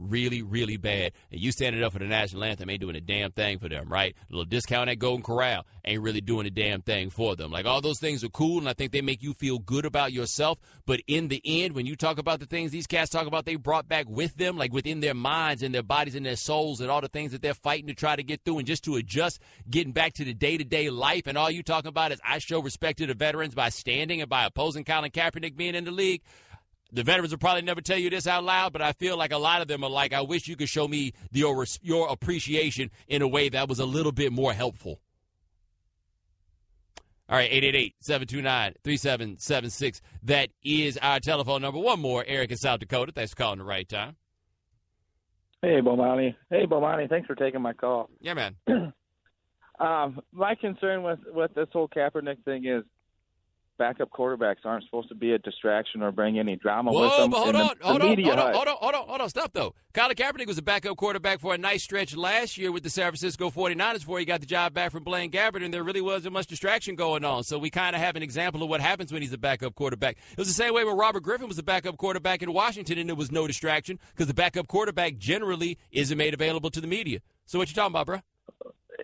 really, really bad. And you standing up for the national anthem ain't doing a damn thing for them, right? A little discount at Golden Corral ain't really doing a damn thing for them. Like, all those things are cool, and I think they make you feel good about yourself. But in the end, when you talk about the things these cats talk about they brought back with them, like within their minds and their bodies and their souls and all the things that they're fighting to try to get through and just to adjust, getting back to the day-to-day life, and all you talking about is I show respect to the veterans by standing and by opposing Colin Kaepernick being in the league. The veterans will probably never tell you this out loud, but I feel like a lot of them are like, I wish you could show me your appreciation in a way that was a little bit more helpful. All right, 888-729-3776. That is our telephone number. One more, Eric in South Dakota. Thanks for calling the right time. Hey, Bomani. Thanks for taking my call. Yeah, man. My concern with this whole Kaepernick thing is backup quarterbacks aren't supposed to be a distraction or bring any drama with Whoa, them. but hold And on, the hold on, media hold on, stop though. Colin Kaepernick was a backup quarterback for a nice stretch last year with the San Francisco 49ers before he got the job back from Blaine Gabbert, and there really wasn't much distraction going on. So we kind of have an example of what happens when he's a backup quarterback. It was the same way when Robert Griffin was a backup quarterback in Washington, and there was no distraction because the backup quarterback generally isn't made available to the media. So what you talking about, bro?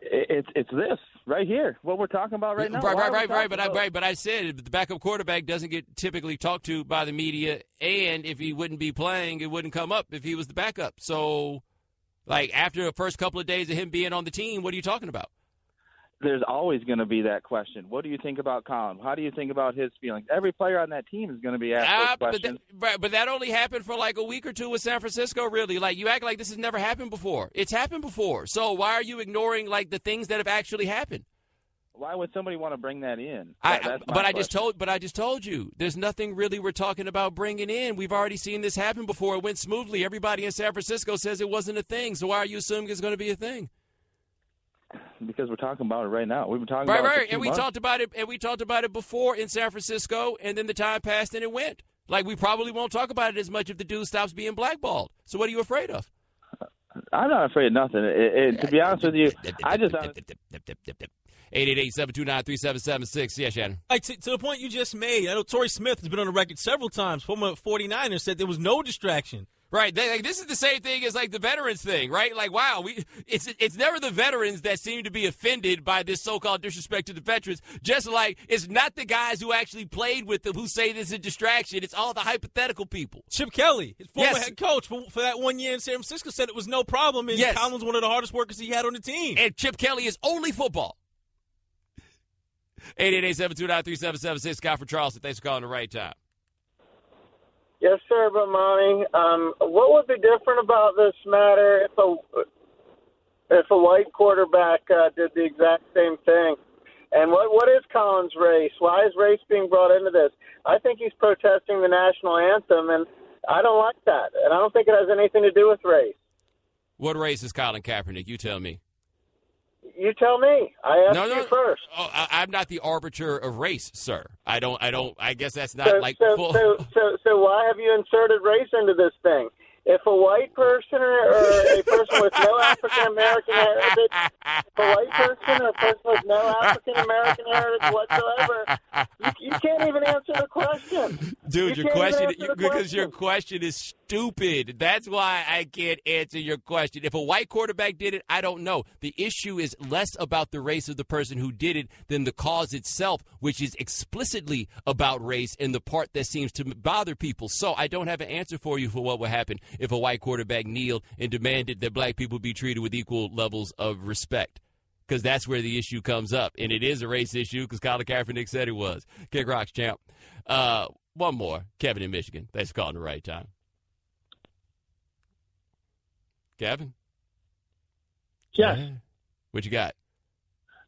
It's this right here, what we're talking about right now. Right. But I said the backup quarterback doesn't get typically talked to by the media, and if he wouldn't be playing, it wouldn't come up if he was the backup. So, like, after the first couple of days of him being on the team, what are you talking about? There's always going to be that question. What do you think about Colin? How do you think about his feelings? Every player on that team is going to be asked those questions. But that only happened for like a week or two with San Francisco, really. Like, you act like this has never happened before. It's happened before. So why are you ignoring, like, the things that have actually happened? Why would somebody want to bring that in? I just told you, there's nothing really we're talking about bringing in. We've already seen this happen before. It went smoothly. Everybody in San Francisco says it wasn't a thing. So why are you assuming it's going to be a thing? Because we're talking about it right now. We've been talking about it for 2 and we months. talked about it before in San Francisco, and then the time passed and it went. Like, we probably won't talk about it as much if the dude stops being blackballed. So what are you afraid of? I'm not afraid of nothing. To be honest with you, I just 888-729-3776. Yeah, Shannon. Like, to the point you just made, I know Torrey Smith has been on the record several times. Former 49er said there was no distraction. Right. This is the same thing as, like, the veterans thing, right? Like, wow, it's never the veterans that seem to be offended by this so-called disrespect to the veterans, just like it's not the guys who actually played with them who say this is a distraction. It's all the hypothetical people. Chip Kelly, his former head coach for that 1 year in San Francisco, said it was no problem, and Colin's one of the hardest workers he had on the team. And Chip Kelly is only football. 888-729-3776. Scott from Charleston. Thanks for calling the right time. Yes, sir, Bomani. What would be different about this matter if a white quarterback did the exact same thing? And what is Colin's race? Why is race being brought into this? I think he's protesting the national anthem, and I don't like that. And I don't think it has anything to do with race. What race is Colin Kaepernick? You tell me. You tell me. I asked you first. Oh, I'm not the arbiter of race, sir. I guess that's not full. So why have you inserted race into this thing? If a white person or a person with no African American heritage, if a white person or a person with no African American heritage whatsoever, you can't even answer the question. Dude, your question is stupid. That's why I can't answer your question. If a white quarterback did it, I don't know. The issue is less about the race of the person who did it than the cause itself, which is explicitly about race and the part that seems to bother people. So I don't have an answer for you for what would happen if a white quarterback kneeled and demanded that black people be treated with equal levels of respect, because that's where the issue comes up. And it is a race issue because Colin Kaepernick said it was. Kick rocks, champ. One more. Kevin in Michigan. Thanks for calling the right time. Kevin? Yes. Yeah. What you got?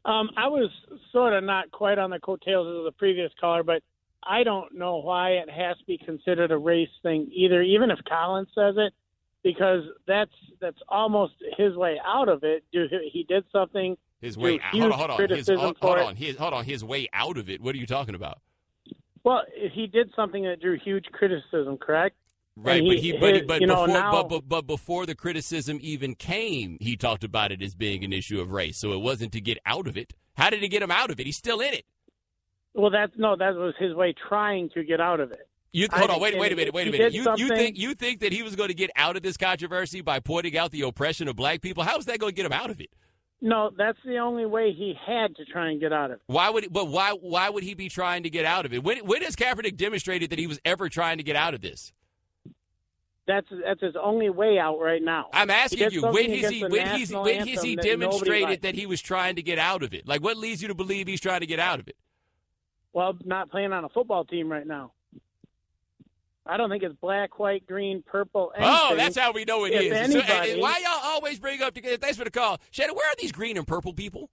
I was sort of not quite on the coattails of the previous caller, but I don't know why it has to be considered a race thing either, even if Colin says it, because that's almost his way out of it. He did something. His way out. Hold on. His way out of it. What are you talking about? Well, he did something that drew huge criticism, correct? Right, but before the criticism even came, he talked about it as being an issue of race. So it wasn't to get out of it. How did he get him out of it? He's still in it. Well, that was his way trying to get out of it. Hold on, wait a minute. You think that he was going to get out of this controversy by pointing out the oppression of black people? How is that going to get him out of it? No, that's the only way he had to try and get out of it. Why would he be trying to get out of it? When has Kaepernick demonstrated that he was ever trying to get out of this? That's his only way out right now. I'm asking you, when has he demonstrated that he was trying to get out of it? Like, what leads you to believe he's trying to get out of it? Well, not playing on a football team right now. I don't think it's black, white, green, purple, anything. Oh, that's how we know it is. Anybody, why y'all always bring up, thanks for the call. Shannon, where are these green and purple people?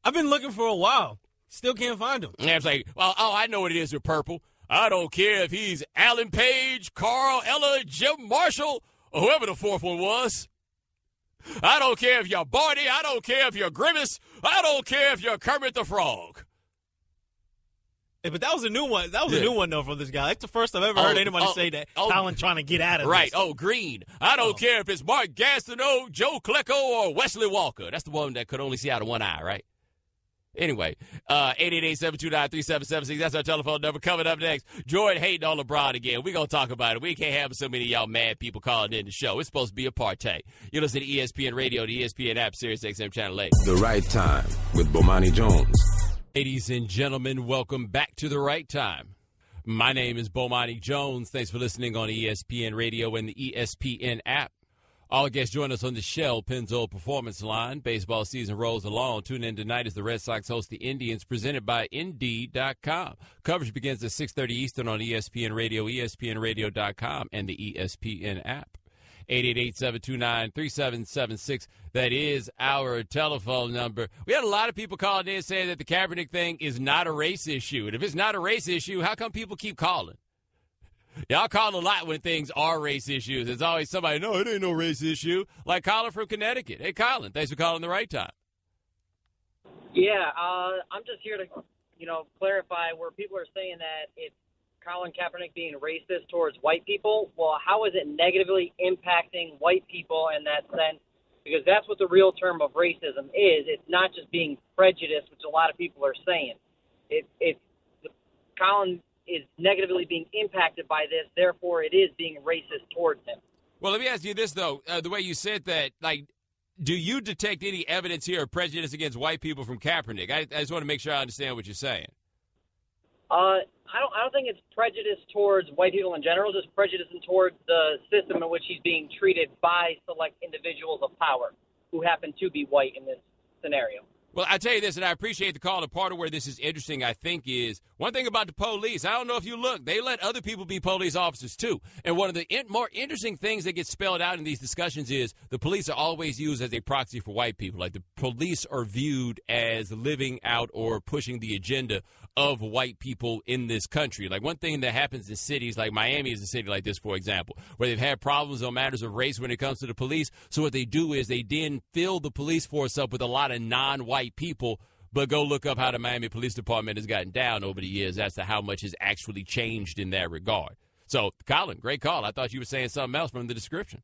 I've been looking for a while. Still can't find them. And it's like, I know what it is with purple. I don't care if he's Alan Page, Carl, Ella, Jim Marshall, or whoever the fourth one was. I don't care if you're Barney. I don't care if you're Grimace. I don't care if you're Kermit the Frog. Hey, but that was a new one. That was a new one, though, from this guy. That's the first I've ever heard anybody say that. Colin trying to get out of right. this. Oh, Green. I don't care if it's Mark Gastineau, Joe Klecko, or Wesley Walker. That's the one that could only see out of one eye, right? Anyway, 888-729-3776. That's our telephone number. Coming up next, Jordan hating on LeBron again. We're going to talk about it. We can't have so many of y'all mad people calling in the show. It's supposed to be a partay. You listen to ESPN Radio, the ESPN app, Sirius XM Channel 8. The Right Time with Bomani Jones. Ladies and gentlemen, welcome back to The Right Time. My name is Bomani Jones. Thanks for listening on ESPN Radio and the ESPN app. All guests join us on the Shell Pennzoil Performance Line. Baseball season rolls along. Tune in tonight as the Red Sox host the Indians, presented by Indeed.com. Coverage begins at 6:30 Eastern on ESPN Radio, ESPNRadio.com, and the ESPN app. 888-729-3776. That is our telephone number. We had a lot of people calling in saying that the Kaepernick thing is not a race issue. And if it's not a race issue, how come people keep calling? Y'all call a lot when things are race issues. There's always somebody, no, it ain't no race issue. Like Colin from Connecticut. Hey, Colin, thanks for calling The Right Time. Yeah, I'm just here to, clarify where people are saying that it's Colin Kaepernick being racist towards white people. Well, how is it negatively impacting white people in that sense? Because that's what the real term of racism is. It's not just being prejudiced, which a lot of people are saying. Colin is negatively being impacted by this, therefore it is being racist towards him. Well, let me ask you this, though. The way you said that, do you detect any evidence here of prejudice against white people from Kaepernick? I just want to make sure I understand what you're saying. I don't think it's prejudice towards white people in general, just prejudice towards the system in which he's being treated by select individuals of power who happen to be white in this scenario. Well, I tell you this, and I appreciate the call. And part of where this is interesting, I think, is one thing about the police. I don't know if you look. They let other people be police officers, too. And one of the more interesting things that gets spelled out in these discussions is the police are always used as a proxy for white people. Like the police are viewed as living out or pushing the agenda of white people in this country. Like one thing that happens in cities, like Miami is a city like this, for example, where they've had problems on matters of race when it comes to the police. So what they do is they then fill the police force up with a lot of non-white people, but go look up how the Miami Police Department has gotten down over the years as to how much has actually changed in that regard. So, Colin, great call. I thought you were saying something else from the description.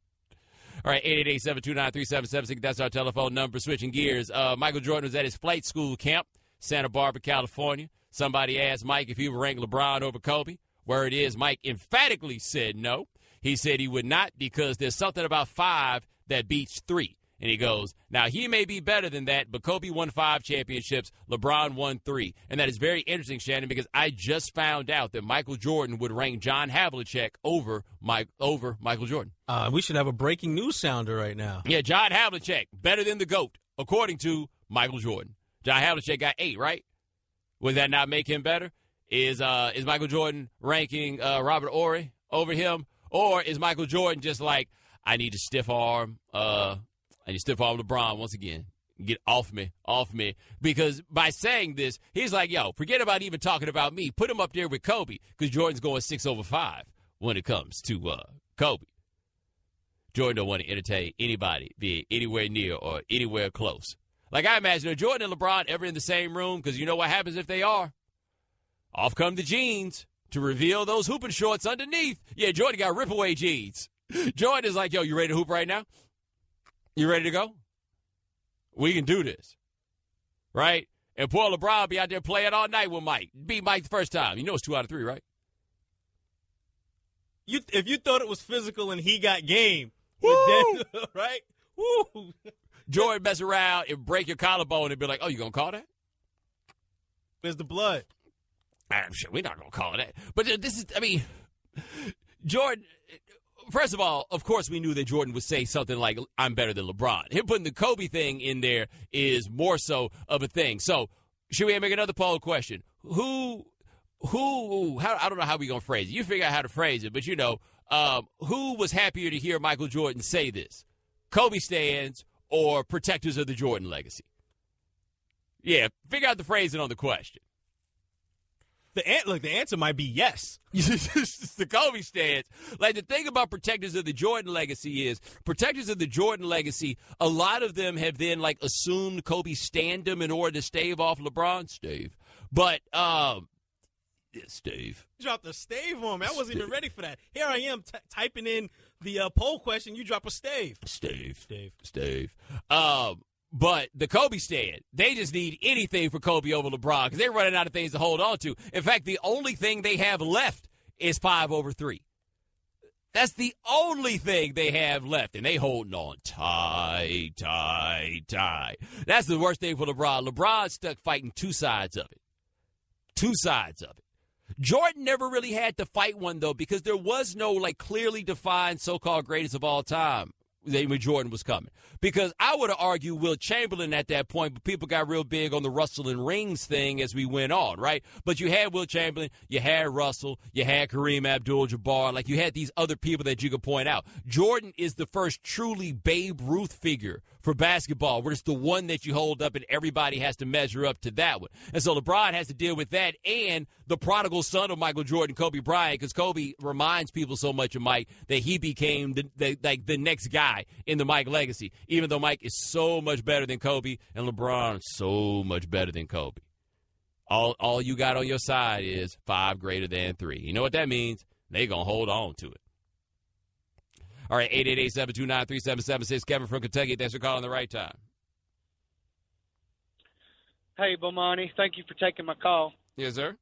All right, 888-729-3776. That's our telephone number. Switching gears, Michael Jordan was at his flight school camp, Santa Barbara, California. Somebody asked Mike if he would rank LeBron over Kobe. Word is Mike emphatically said no. He said he would not because there's something about 5 that beats 3. And he goes, now he may be better than that, but Kobe won 5 championships, LeBron won 3. And that is very interesting, Shannon, because I just found out that Michael Jordan would rank John Havlicek over Michael Jordan. We should have a breaking news sounder right now. Yeah, John Havlicek, better than the GOAT, according to Michael Jordan. John Havlicek got 8, right? Would that not make him better? Is Michael Jordan ranking Robert Horry over him? Or is Michael Jordan just like, I need to stiff arm LeBron once again. Get off me. Because by saying this, he's like, yo, forget about even talking about me. Put him up there with Kobe because Jordan's going 6 over 5 when it comes to Kobe. Jordan don't want to entertain anybody, be it anywhere near or anywhere close. Like I imagine, are Jordan and LeBron ever in the same room? Because you know what happens if they are? Off come the jeans to reveal those hooping shorts underneath. Yeah, Jordan got rip-away jeans. Jordan is like, yo, you ready to hoop right now? You ready to go? We can do this. Right? And poor LeBron be out there playing all night with Mike. Beat Mike the first time. You know it's 2 out of 3, right? If you thought it was physical and he got game, right? Woo! Jordan mess around and break your collarbone and be like, oh, you going to call that? There's the blood. I'm sure we're not going to call that. But this is, Jordan, first of all, of course we knew that Jordan would say something like, I'm better than LeBron. Him putting the Kobe thing in there is more so of a thing. So should we make another poll question? I don't know how we're going to phrase it. You figure out how to phrase it, but who was happier to hear Michael Jordan say this? Kobe stands or protectors of the Jordan legacy? Yeah, figure out the phrasing on the question. The answer might be yes. The Kobe stands. Like, the thing about protectors of the Jordan legacy is, protectors of the Jordan legacy, a lot of them have then, assumed Kobe stand-em in order to stave off LeBron. But Stave. You dropped a stave on me. I wasn't even ready for that. Here I am typing in the poll question. You drop a stave. Stave. But the Kobe stand, they just need anything for Kobe over LeBron because they're running out of things to hold on to. In fact, the only thing they have left is 5 over 3. That's the only thing they have left, and they holding on tight. That's the worst thing for LeBron. LeBron's stuck fighting two sides of it. Jordan never really had to fight one, though, because there was no, clearly defined so-called greatest of all time when Jordan was coming. Because I would have argued Wilt Chamberlain at that point, but people got real big on the Russell and Rings thing as we went on, right? But you had Wilt Chamberlain, you had Russell, you had Kareem Abdul-Jabbar. You had these other people that you could point out. Jordan is the first truly Babe Ruth figure for basketball, where it's the one that you hold up and everybody has to measure up to that one. And so LeBron has to deal with that and the prodigal son of Michael Jordan, Kobe Bryant, because Kobe reminds people so much of Mike that he became the next guy in the Mike legacy, even though Mike is so much better than Kobe and LeBron is so much better than Kobe. All you got on your side is 5 greater than 3. You know what that means? They're going to hold on to it. All right, 888-729-3776. Kevin from Kentucky, thanks for calling the right time. Hey, Bomani, thank you for taking my call. Yes, sir.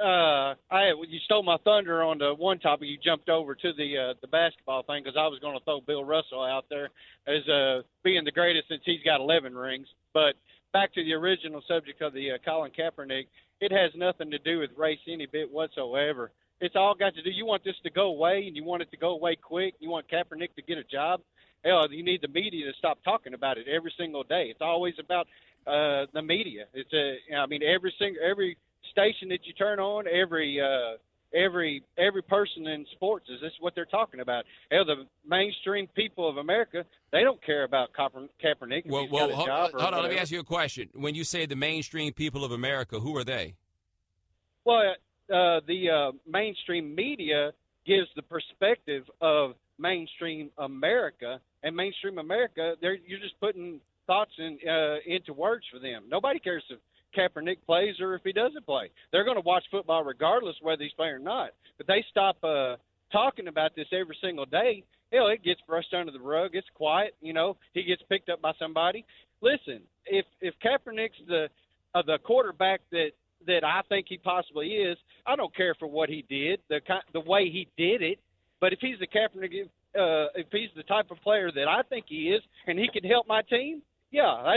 You stole my thunder on the one topic. You jumped over to the basketball thing because I was going to throw Bill Russell out there as being the greatest since he's got 11 rings. But back to the original subject of the Colin Kaepernick, it has nothing to do with race any bit whatsoever. It's all got to do. You want this to go away, and you want it to go away quick. You want Kaepernick to get a job. Hell, you need the media to stop talking about it every single day. It's always about the media. Every station that you turn on, every person in sports is this what they're talking about. Hell, the mainstream people of America, they don't care about Kaepernick. Well, hold on. Let me ask you a question. When you say the mainstream people of America, who are they? Well, the mainstream media gives the perspective of mainstream America, and mainstream America, you're just putting thoughts into words for them. Nobody cares if Kaepernick plays or if he doesn't play. They're going to watch football regardless whether he's playing or not. But they stop talking about this every single day. Hell, it gets brushed under the rug. It's quiet. He gets picked up by somebody. Listen, if Kaepernick's the quarterback that I think he possibly is, I don't care for what he did, the way he did it. But if he's the Kaepernick, if he's the type of player that I think he is, and he can help my team, yeah, I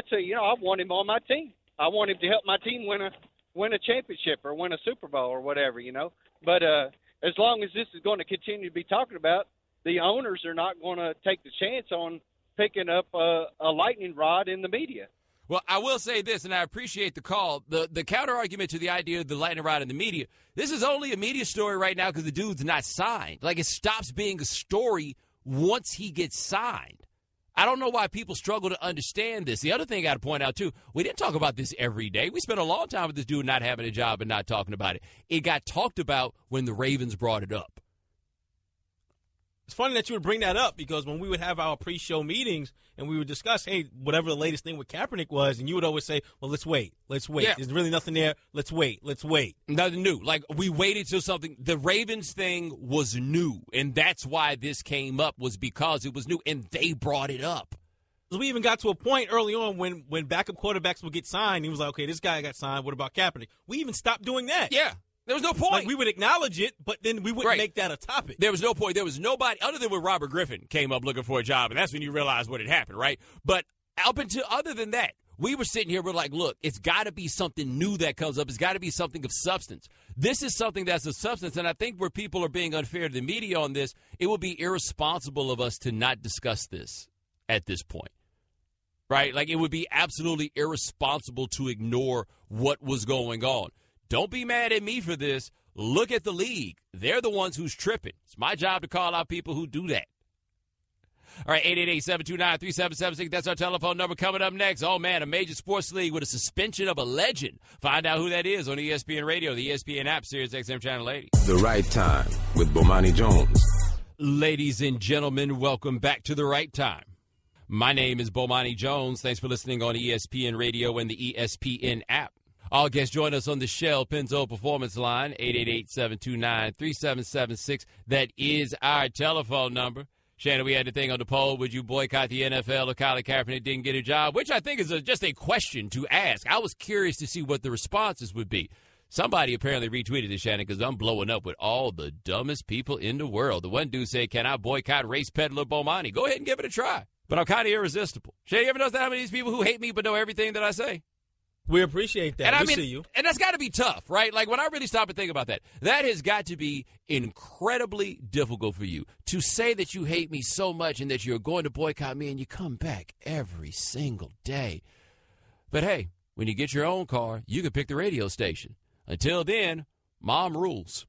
want him on my team. I want him to help my team win a championship or win a Super Bowl or whatever, But as long as this is going to continue to be talked about, the owners are not going to take the chance on picking up a lightning rod in the media. Well, I will say this, and I appreciate the call. The counter-argument to the idea of the lightning rod in the media, this is only a media story right now because the dude's not signed. It stops being a story once he gets signed. I don't know why people struggle to understand this. The other thing I got to point out, too, we didn't talk about this every day. We spent a long time with this dude not having a job and not talking about it. It got talked about when the Ravens brought it up. It's funny that you would bring that up because when we would have our pre-show meetings and we would discuss, hey, whatever the latest thing with Kaepernick was, and you would always say, well, let's wait. Yeah. There's really nothing there. Let's wait. Nothing new. We waited till something. The Ravens thing was new, and that's why this came up, was because it was new, and they brought it up. We even got to a point early on when backup quarterbacks would get signed. He was like, okay, this guy got signed. What about Kaepernick? We even stopped doing that. Yeah. There was no point. We would acknowledge it, but then we wouldn't make that a topic. There was no point. There was nobody other than when Robert Griffin came up looking for a job, and that's when you realize what had happened, right? But up until other than that, we were sitting here, we're like, look, it's got to be something new that comes up. It's got to be something of substance. This is something that's of substance, and I think where people are being unfair to the media on this, it would be irresponsible of us to not discuss this at this point. Right? It would be absolutely irresponsible to ignore what was going on. Don't be mad at me for this. Look at the league. They're the ones who's tripping. It's my job to call out people who do that. All right, 888-729-3776. That's our telephone number. Coming up next, a major sports league with a suspension of a legend. Find out who that is on ESPN Radio, the ESPN app, Sirius XM Channel 80. The Right Time with Bomani Jones. Ladies and gentlemen, welcome back to The Right Time. My name is Bomani Jones. Thanks for listening on ESPN Radio and the ESPN app. All guests join us on the Shell Pennzoil Performance Line, 888-729-3776. That is our telephone number. Shannon, we had the thing on the poll. Would you boycott the NFL if Colin Kaepernick didn't get a job? Which I think is just a question to ask. I was curious to see what the responses would be. Somebody apparently retweeted this, Shannon, because I'm blowing up with all the dumbest people in the world. The one dude said, can I boycott race peddler Bomani? Go ahead and give it a try. But I'm kind of irresistible. Shannon, you ever notice how many of these people who hate me but know everything that I say? We appreciate that. And we see you. And that's got to be tough, right? Like, when I really stop and think about that, that has got to be incredibly difficult for you to say that you hate me so much and that you're going to boycott me and you come back every single day. But, hey, when you get your own car, you can pick the radio station. Until then, mom rules.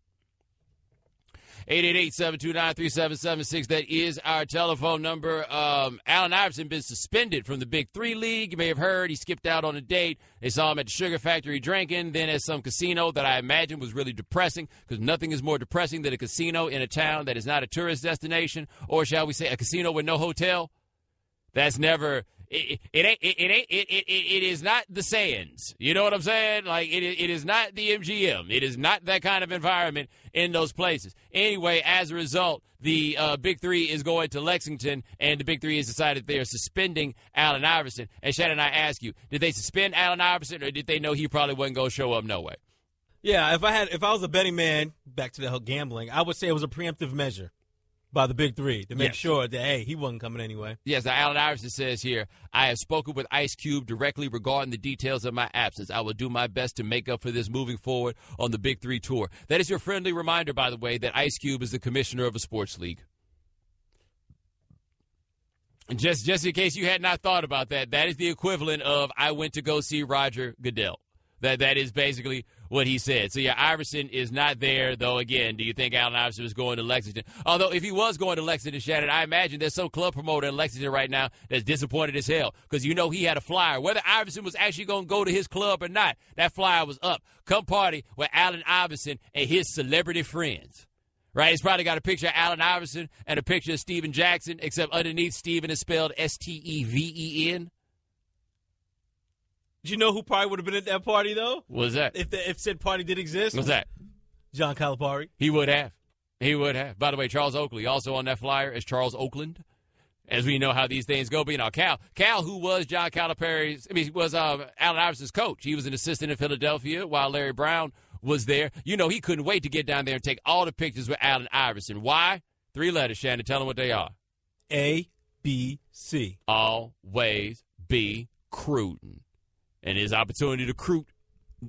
888-729-3776. That is our telephone number. Allen Iverson been suspended from the Big Three League. You may have heard he skipped out on a date. They saw him at the Sugar Factory drinking, then at some casino that I imagine was really depressing, because nothing is more depressing than a casino in a town that is not a tourist destination, or shall we say a casino with no hotel. That's never... It is not the Sands. You know what I'm saying? Like, it is not the MGM. It is not that kind of environment in those places. Anyway, as a result, the Big Three is going to Lexington, and the Big Three has decided they are suspending Allen Iverson. And Shannon, I ask you, did they suspend Allen Iverson, or did they know he probably wasn't going to show up no way? Yeah, if I was a betting man, back to the whole gambling, I would say it was a preemptive measure by the Big Three to make sure that, hey, he wasn't coming anyway. Yes, now Allen Iverson says here, I have spoken with Ice Cube directly regarding the details of my absence. I will do my best to make up for this moving forward on the Big Three tour. That is your friendly reminder, by the way, that Ice Cube is the commissioner of a sports league. And just in case you had not thought about that, that is the equivalent of I went to go see Roger Goodell. That is basically what he said. So, yeah, Iverson is not there, though, again, do you think Allen Iverson is going to Lexington? Although, if he was going to Lexington, Shannon, I imagine there's some club promoter in Lexington right now that's disappointed as hell, because you know he had a flyer. Whether Iverson was actually going to go to his club or not, that flyer was up. Come party with Allen Iverson and his celebrity friends. Right? He's probably got a picture of Allen Iverson and a picture of Steven Jackson, except underneath Steven is spelled Steven. Do you know who probably would have been at that party, though? What's that? If said party did exist? What's that? John Calipari. He would have. He would have. By the way, Charles Oakley, also on that flyer, is Charles Oakland, as we know how these things go. But, you know, Cal, who was John Calipari's, was Allen Iverson's coach. He was an assistant in Philadelphia while Larry Brown was there. You know, he couldn't wait to get down there and take all the pictures with Allen Iverson. Why? 3 letters, Shannon. Tell them what they are. A-B-C. Always be recruiting. And his opportunity to recruit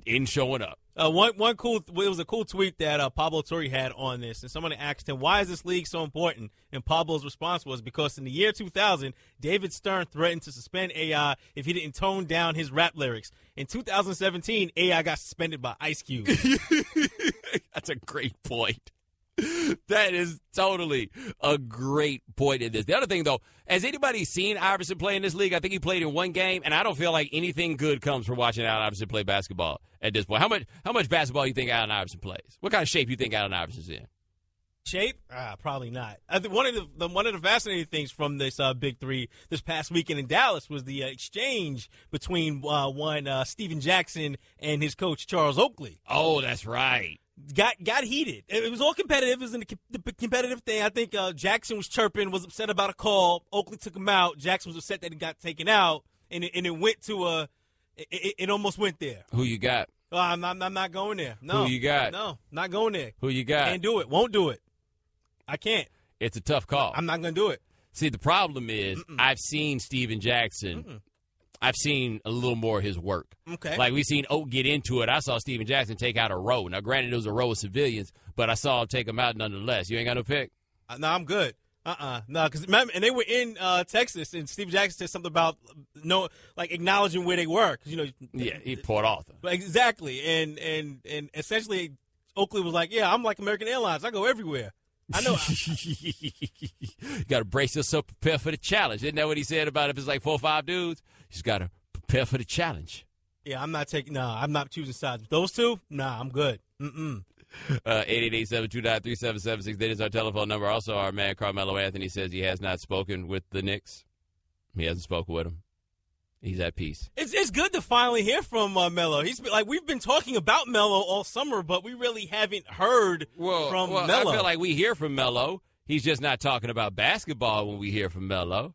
in showing up. One cool, it was a cool tweet that Pablo Torre had on this, and somebody asked him, why is this league so important? And Pablo's response was, because in the year 2000, David Stern threatened to suspend AI if he didn't tone down his rap lyrics. In 2017, AI got suspended by Ice Cube. That's a great point. That is totally a great point in this. The other thing, though, has anybody seen Iverson play in this league? I think he played in 1 game, and I don't feel like anything good comes from watching Allen Iverson play basketball at this point. How much basketball do you think Allen Iverson plays? What kind of shape do you think Allen Iverson's in? Shape? Probably not. I think one of the fascinating things from this Big Three this past weekend in Dallas was the exchange between Steven Jackson and his coach Charles Oakley. Oh, that's right. Got heated. It was all competitive. It was the competitive thing. I think Jackson was chirping, was upset about a call. Oakley took him out. Jackson was upset that he got taken out, and it went to it almost went there. Who you got? I'm not going there. No. Who you got? No, not going there. Who you got? Can't do it. Won't do it. I can't. It's a tough call. I'm not going to do it. See, the problem is I've seen Steven Jackson. I've seen a little more of his work. Okay. Like, we've seen Oak get into it. I saw Steven Jackson take out a row. Now, granted, it was a row of civilians, but I saw him take them out nonetheless. You ain't got no pick? No, I'm good. No, because remember, and they were in Texas, and Steven Jackson said something about acknowledging where they were. 'Cause, yeah, he Port Arthur. Exactly, and essentially, Oakley was like, "Yeah, I'm like American Airlines. I go everywhere." I know. You got to brace yourself, prepare for the challenge. Isn't that what he said about if it's like 4 or 5 dudes? You just got to prepare for the challenge. Yeah, I'm not choosing sides. Those two, I'm good. 888-729-3776. That is our telephone number. Also, our man Carmelo Anthony says he has not spoken with the Knicks. He hasn't spoken with them. He's at peace. It's good to finally hear from Melo. We've been talking about Melo all summer, but we really haven't heard from Melo. I feel like we hear from Melo. He's just not talking about basketball when we hear from Melo.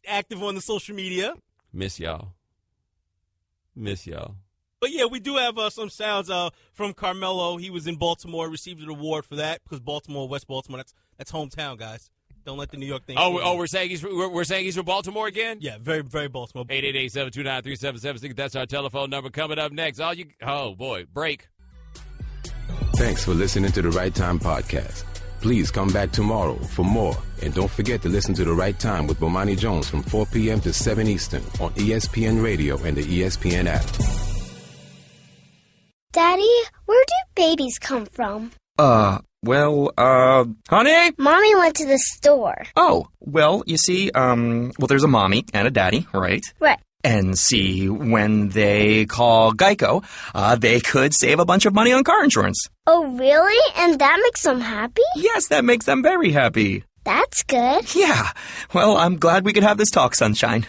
Active on the social media. Miss y'all. But, yeah, we do have some sounds from Carmelo. He was in Baltimore, received an award for that because Baltimore, West Baltimore, that's hometown, guys. Don't let the New York thing. We're saying he's from Baltimore again? Yeah, very, very Baltimore. 888-729-3776. That's our telephone number. Coming up next. Break. Thanks for listening to the Right Time Podcast. Please come back tomorrow for more. And don't forget to listen to The Right Time with Bomani Jones from 4 p.m. to 7 Eastern on ESPN Radio and the ESPN app. Daddy, where do babies come from? Honey? Mommy went to the store. Oh, well, you see, there's a mommy and a daddy, right? Right. And see, when they call Geico, they could save a bunch of money on car insurance. Oh, really? And that makes them happy? Yes, that makes them very happy. That's good. Yeah. Well, I'm glad we could have this talk, sunshine.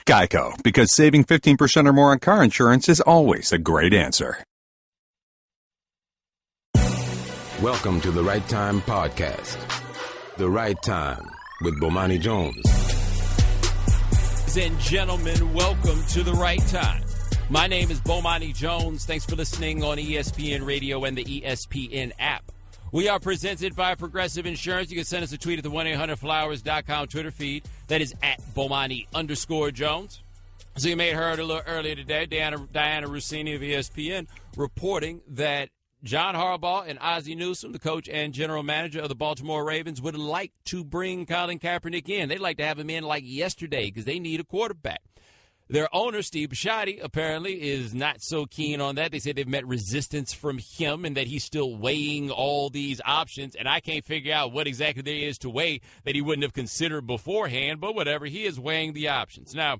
Geico, because saving 15% or more on car insurance is always a great answer. Welcome to the Right Time Podcast. The Right Time with Bomani Jones. Ladies and gentlemen, welcome to the Right Time. My name is Bomani Jones. Thanks for listening on ESPN Radio and the ESPN app. We are presented by Progressive Insurance. You can send us a tweet at the 1-800-Flowers.com Twitter feed. That is at Bomani_Jones. So you may have heard a little earlier today, Dianna Russini of ESPN reporting that John Harbaugh and Ozzie Newsome, the coach and general manager of the Baltimore Ravens, would like to bring Colin Kaepernick in. They'd like to have him in like yesterday because they need a quarterback. Their owner, Steve Bisciotti, apparently is not so keen on that. They say they've met resistance from him and that he's still weighing all these options. And I can't figure out what exactly there is to weigh that he wouldn't have considered beforehand. But whatever, he is weighing the options. Now,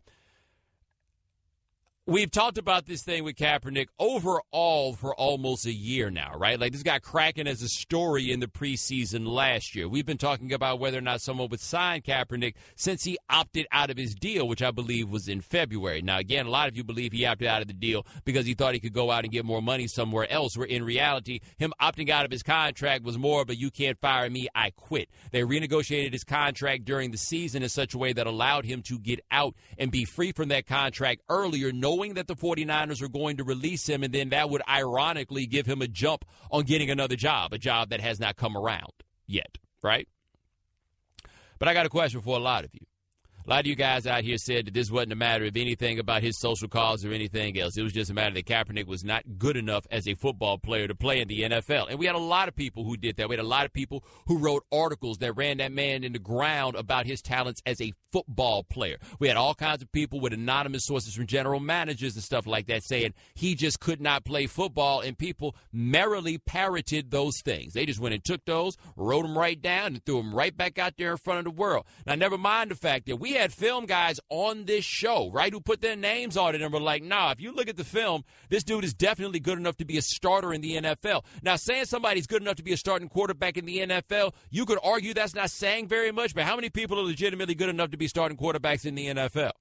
we've talked about this thing with Kaepernick overall for almost a year now, right? Like, this got cracking as a story in the preseason last year. We've been talking about whether or not someone would sign Kaepernick since he opted out of his deal, which I believe was in February. Now, again, a lot of you believe he opted out of the deal because he thought he could go out and get more money somewhere else, where in reality, him opting out of his contract was more of a you can't fire me, I quit. They renegotiated his contract during the season in such a way that allowed him to get out and be free from that contract earlier, knowing that the 49ers are going to release him, and then that would ironically give him a jump on getting another job, a job that has not come around yet, right? But I got a question for a lot of you. A lot of you guys out here said that this wasn't a matter of anything about his social cause or anything else. It was just a matter that Kaepernick was not good enough as a football player to play in the NFL. And we had a lot of people who did that. We had a lot of people who wrote articles that ran that man in the ground about his talents as a football player. We had all kinds of people with anonymous sources from general managers and stuff like that saying he just could not play football, and people merrily parroted those things. They just went and took those, wrote them right down, and threw them right back out there in front of the world. Now, never mind the fact that we had film guys on this show, right, who put their names on it and were like, nah, if you look at the film, this dude is definitely good enough to be a starter in the NFL. Now, saying somebody's good enough to be a starting quarterback in the NFL, you could argue that's not saying very much, but how many people are legitimately good enough to be starting quarterbacks in the NFL,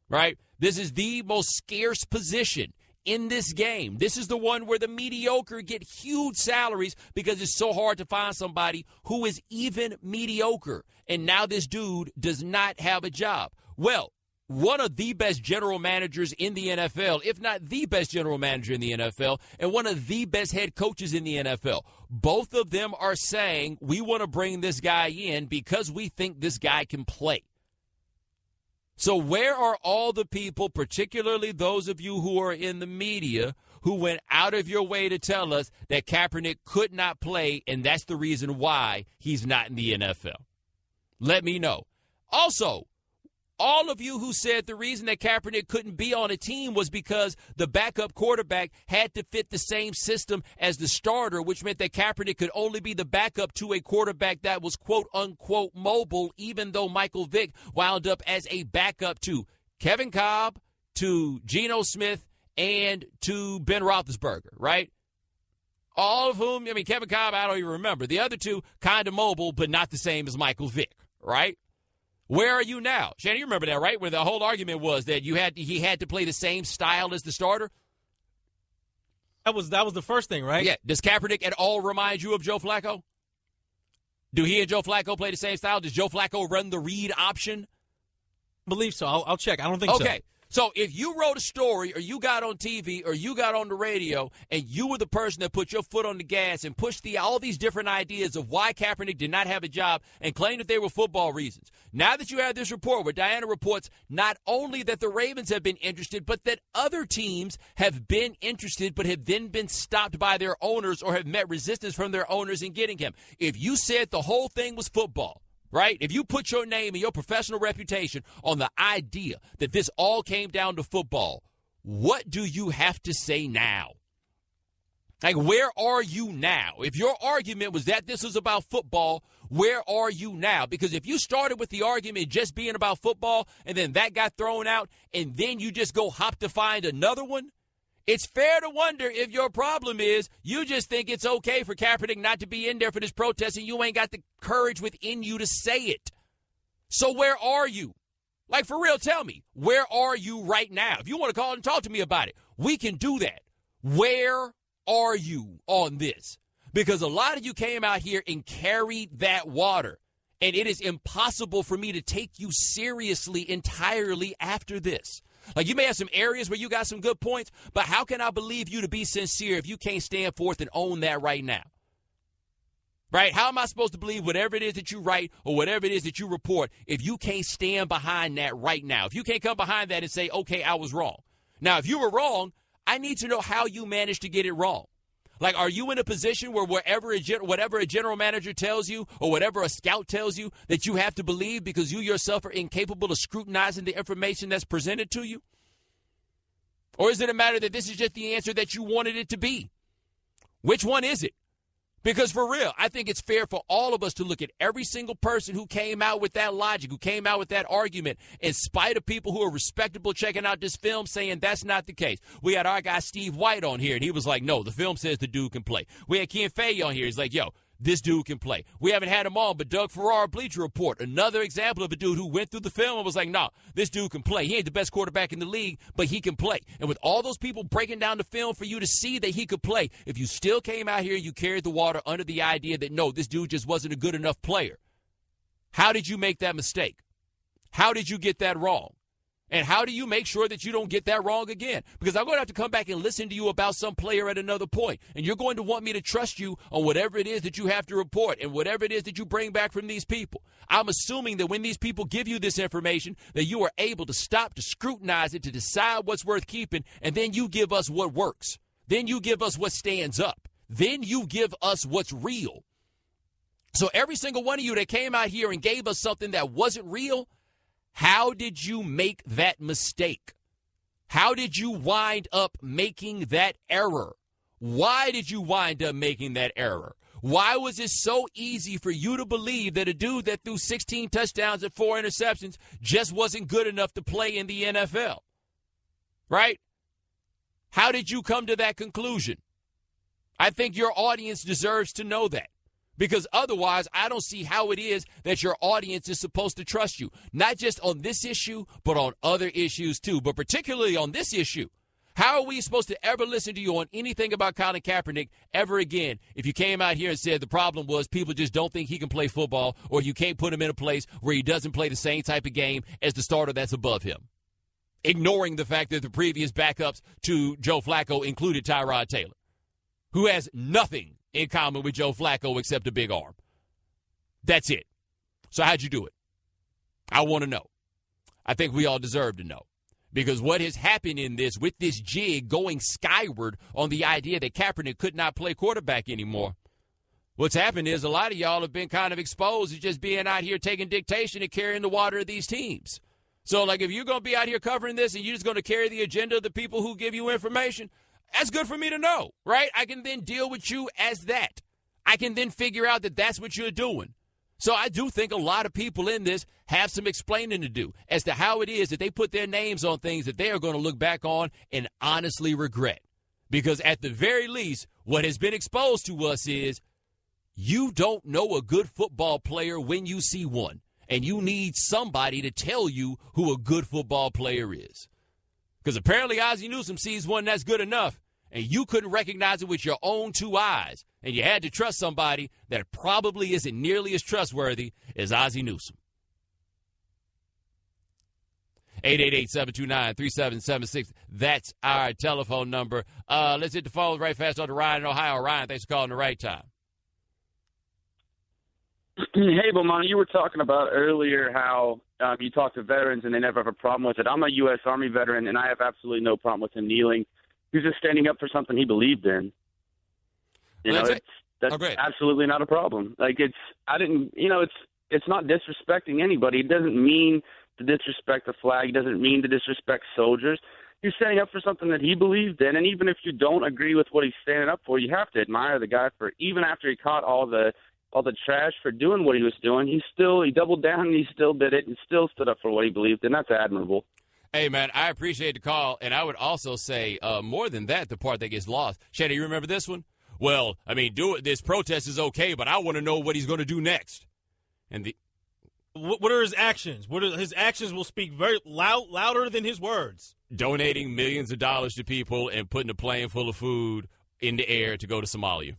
right? This is the most scarce position in this game. This is the one where the mediocre get huge salaries because it's so hard to find somebody who is even mediocre. And now this dude does not have a job. Well, one of the best general managers in the NFL, if not the best general manager in the NFL, and one of the best head coaches in the NFL, both of them are saying we want to bring this guy in because we think this guy can play. So where are all the people, particularly those of you who are in the media, who went out of your way to tell us that Kaepernick could not play, and that's the reason why he's not in the NFL? Let me know. Also, all of you who said the reason that Kaepernick couldn't be on a team was because the backup quarterback had to fit the same system as the starter, which meant that Kaepernick could only be the backup to a quarterback that was quote-unquote mobile, even though Michael Vick wound up as a backup to Kevin Kolb, to Geno Smith, and to Ben Roethlisberger, right? All of whom, I mean, Kevin Kolb, I don't even remember. The other two, kind of mobile, but not the same as Michael Vick, right? Where are you now? Shannon, you remember that, right? Where the whole argument was that he had to play the same style as the starter? That was the first thing, right? Yeah. Does Kaepernick at all remind you of Joe Flacco? Do he and Joe Flacco play the same style? Does Joe Flacco run the read option? I believe so. I'll check. I don't think so. Okay. So if you wrote a story or you got on TV or you got on the radio and you were the person that put your foot on the gas and pushed all these different ideas of why Kaepernick did not have a job and claimed that they were football reasons. Now that you have this report where Dianna reports not only that the Ravens have been interested, but that other teams have been interested but have then been stopped by their owners or have met resistance from their owners in getting him. If you said the whole thing was football, right? If you put your name and your professional reputation on the idea that this all came down to football, what do you have to say now? Like, where are you now? If your argument was that this was about football, where are you now? Because if you started with the argument just being about football and then that got thrown out and then you just go hop to find another one, it's fair to wonder if your problem is you just think it's okay for Kaepernick not to be in there for this protest and you ain't got the courage within you to say it. So where are you? Like, for real, tell me, where are you right now? If you want to call and talk to me about it, we can do that. Where are you on this? Because a lot of you came out here and carried that water, and it is impossible for me to take you seriously entirely after this. Like, you may have some areas where you got some good points, but how can I believe you to be sincere if you can't stand forth and own that right now? Right? How am I supposed to believe whatever it is that you write or whatever it is that you report if you can't stand behind that right now? If you can't come behind that and say, okay, I was wrong. Now, if you were wrong, I need to know how you managed to get it wrong. Like, are you in a position where whatever a general manager tells you or whatever a scout tells you that you have to believe because you yourself are incapable of scrutinizing the information that's presented to you? Or is it a matter that this is just the answer that you wanted it to be? Which one is it? Because for real, I think it's fair for all of us to look at every single person who came out with that logic, who came out with that argument, in spite of people who are respectable checking out this film saying that's not the case. We had our guy Steve White on here, and he was like, no, the film says the dude can play. We had Ken Fay on here. He's like, yo, this dude can play. We haven't had him on, but Doug Farrar, Bleacher Report, another example of a dude who went through the film and was like, nah, this dude can play. He ain't the best quarterback in the league, but he can play. And with all those people breaking down the film for you to see that he could play, if you still came out here and you carried the water under the idea that, no, this dude just wasn't a good enough player, how did you make that mistake? How did you get that wrong? And how do you make sure that you don't get that wrong again? Because I'm going to have to come back and listen to you about some player at another point. And you're going to want me to trust you on whatever it is that you have to report and whatever it is that you bring back from these people. I'm assuming that when these people give you this information, that you are able to stop, to scrutinize it, to decide what's worth keeping, and then you give us what works. Then you give us what stands up. Then you give us what's real. So every single one of you that came out here and gave us something that wasn't real, how did you make that mistake? How did you wind up making that error? Why did you wind up making that error? Why was it so easy for you to believe that a dude that threw 16 touchdowns and 4 interceptions just wasn't good enough to play in the NFL? Right? How did you come to that conclusion? I think your audience deserves to know that. Because otherwise, I don't see how it is that your audience is supposed to trust you. Not just on this issue, but on other issues too. But particularly on this issue. How are we supposed to ever listen to you on anything about Colin Kaepernick ever again if you came out here and said the problem was people just don't think he can play football, or you can't put him in a place where he doesn't play the same type of game as the starter that's above him? Ignoring the fact that the previous backups to Joe Flacco included Tyrod Taylor, who has nothing in common with Joe Flacco except a big arm. That's it. So how'd you do it? I want to know. I think we all deserve to know. Because what has happened in this, with this jig going skyward on the idea that Kaepernick could not play quarterback anymore, what's happened is a lot of y'all have been kind of exposed to just being out here taking dictation and carrying the water of these teams. So, like, if you're going to be out here covering this and you're just going to carry the agenda of the people who give you information, that's good for me to know, right? I can then deal with you as that. I can then figure out that that's what you're doing. So I do think a lot of people in this have some explaining to do as to how it is that they put their names on things that they are going to look back on and honestly regret. Because at the very least, what has been exposed to us is you don't know a good football player when you see one. and you need somebody to tell you who a good football player is. Because apparently Ozzie Newsome sees one that's good enough, and you couldn't recognize it with your own two eyes, and you had to trust somebody that probably isn't nearly as trustworthy as Ozzie Newsome. 888-729-3776. That's our telephone number. Let's hit the phone right fast on to Ryan in Ohio. Ryan, thanks for calling the right time. Hey, Bomani, you were talking about earlier how you talk to veterans and they never have a problem with it. I'm a U.S. Army veteran, and I have absolutely no problem with him kneeling. He's just standing up for something he believed in. That's absolutely not a problem. Like, it's not disrespecting anybody. It doesn't mean to disrespect the flag. It doesn't mean to disrespect soldiers. He's standing up for something that he believed in, and even if you don't agree with what he's standing up for, you have to admire the guy for, even after he caught all the trash for doing what he was doing, he doubled down and he still did it and still stood up for what he believed in. That's admirable. Hey, man, I appreciate the call, and I would also say more than that, the part that gets lost. Shannon, you remember this one? Well, I mean, this protest is okay, but I want to know what he's going to do next. And what are his actions? His actions will speak very louder than his words. Donating millions of dollars to people and putting a plane full of food in the air to go to Somalia.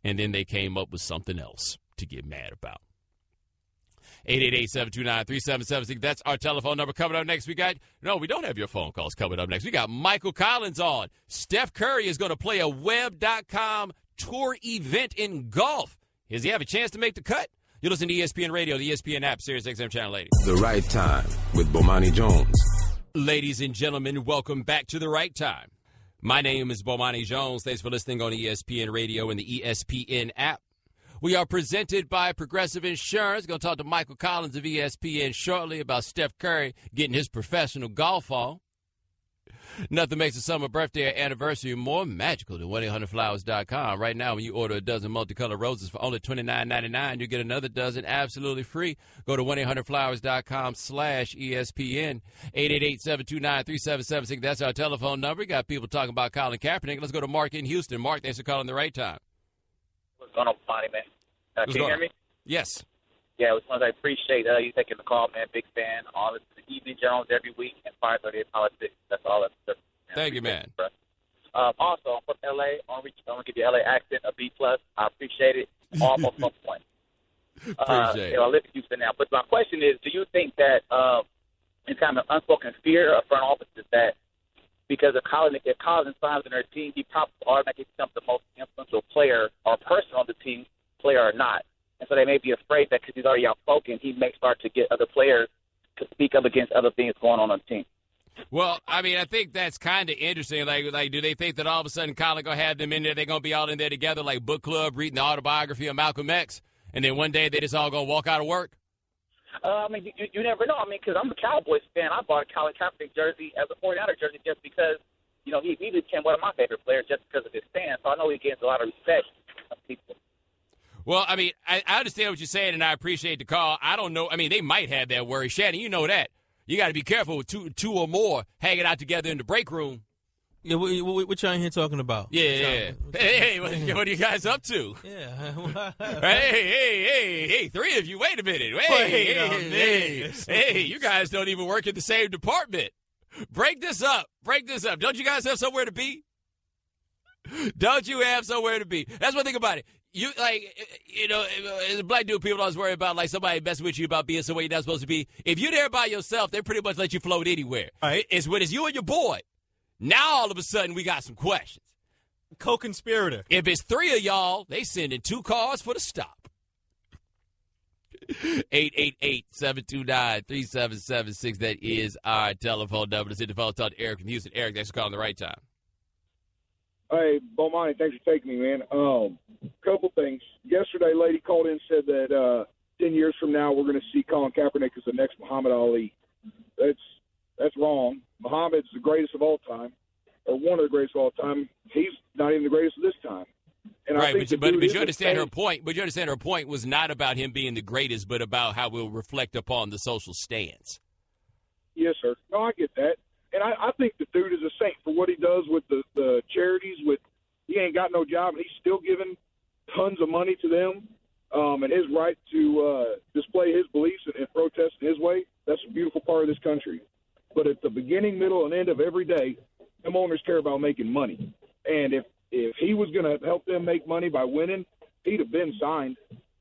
And then they came up with something else to get mad about. 888-729-3776. That's our telephone number. Coming up next, we don't have your phone calls coming up next. We got Michael Collins on. Steph Curry is going to play a Web.com tour event in golf. Does he have a chance to make the cut? You listen to ESPN Radio, the ESPN app, Sirius XM Channel 80. The Right Time with Bomani Jones. Ladies and gentlemen, welcome back to The Right Time. My name is Bomani Jones. Thanks for listening on ESPN Radio and the ESPN app. We are presented by Progressive Insurance. Going to talk to Michael Collins of ESPN shortly about Steph Curry getting his professional golf on. Nothing makes a summer birthday or anniversary more magical than 1-800-Flowers.com. Right now, when you order a dozen multicolored roses for only $29.99, you get another dozen absolutely free. Go to 1-800-Flowers.com/ESPN. 888-729-3776. That's our telephone number. We got people talking about Colin Kaepernick. Let's go to Mark in Houston. Mark, thanks for calling the right time. What's going on, Bonnie, man? Can you hear me? Yes. Yeah, I appreciate you taking the call, man. Big fan. All this Evening Jones every week and 5:30 Politics. That's all. Thank you, man. Also, I'm from LA. I'm gonna give you LA accent a B+. I appreciate it. Almost on point. Appreciate it. I live in Houston now. But my question is, do you think that it's kind of an unspoken fear of front offices that because if Colin signs on their team, he probably automatically becomes the most influential player or person on the team, player or not. And so they may be afraid that because he's already outspoken, he may start to get other players to speak up against other things going on the team. Well, I mean, I think that's kind of interesting. Like, do they think that all of a sudden Colin going to have them in there, they're going to be all in there together like book club, reading the autobiography of Malcolm X, and then one day they just all going to walk out of work? I mean, you never know. I mean, because I'm a Cowboys fan. I bought a Colin Kaepernick jersey as a 49er jersey just because, he became one of my favorite players just because of his stance. So I know he gets a lot of respect from people. Well, I mean, I understand what you're saying, and I appreciate the call. I don't know. I mean, they might have that worry. Shannon, you know that. You got to be careful with two or more hanging out together in the break room. Yeah, what y'all in here talking about? Yeah. Hey, what are you guys up to? Yeah. Hey, three of you. Wait a minute. Hey, you guys don't even work in the same department. Break this up. Don't you guys have somewhere to be? Don't you have somewhere to be? That's one thing about it. You as a black dude, people always worry about like somebody messing with you about being somewhere you're not supposed to be. If you're there by yourself, they pretty much let you float anywhere. All right. It's when it's you and your boy. Now all of a sudden we got some questions. Co-conspirator. If it's three of y'all, they sending 2 cars for the stop. 888-729-3776. That is our telephone number. Let's hit the phone. Talk to Eric from Houston. Eric, thanks for calling the right time. Hey, Bomani, thanks for taking me, man. Couple things. Yesterday, a lady called in and said that 10 years from now we're going to see Colin Kaepernick as the next Muhammad Ali. That's wrong. Muhammad's the greatest of all time, or one of the greatest of all time. He's not even the greatest of this time. And right, I think but you understand her point. But you understand her point was not about him being the greatest, but about how we'll reflect upon the social stance. Yes, sir. No, I get that. And I think the dude is a saint for what he does with the charities. He ain't got no job, and he's still giving tons of money to them. and his right to display his beliefs and protest in his way, that's a beautiful part of this country. But at the beginning, middle, and end of every day, them owners care about making money. And if he was going to help them make money by winning, he'd have been signed.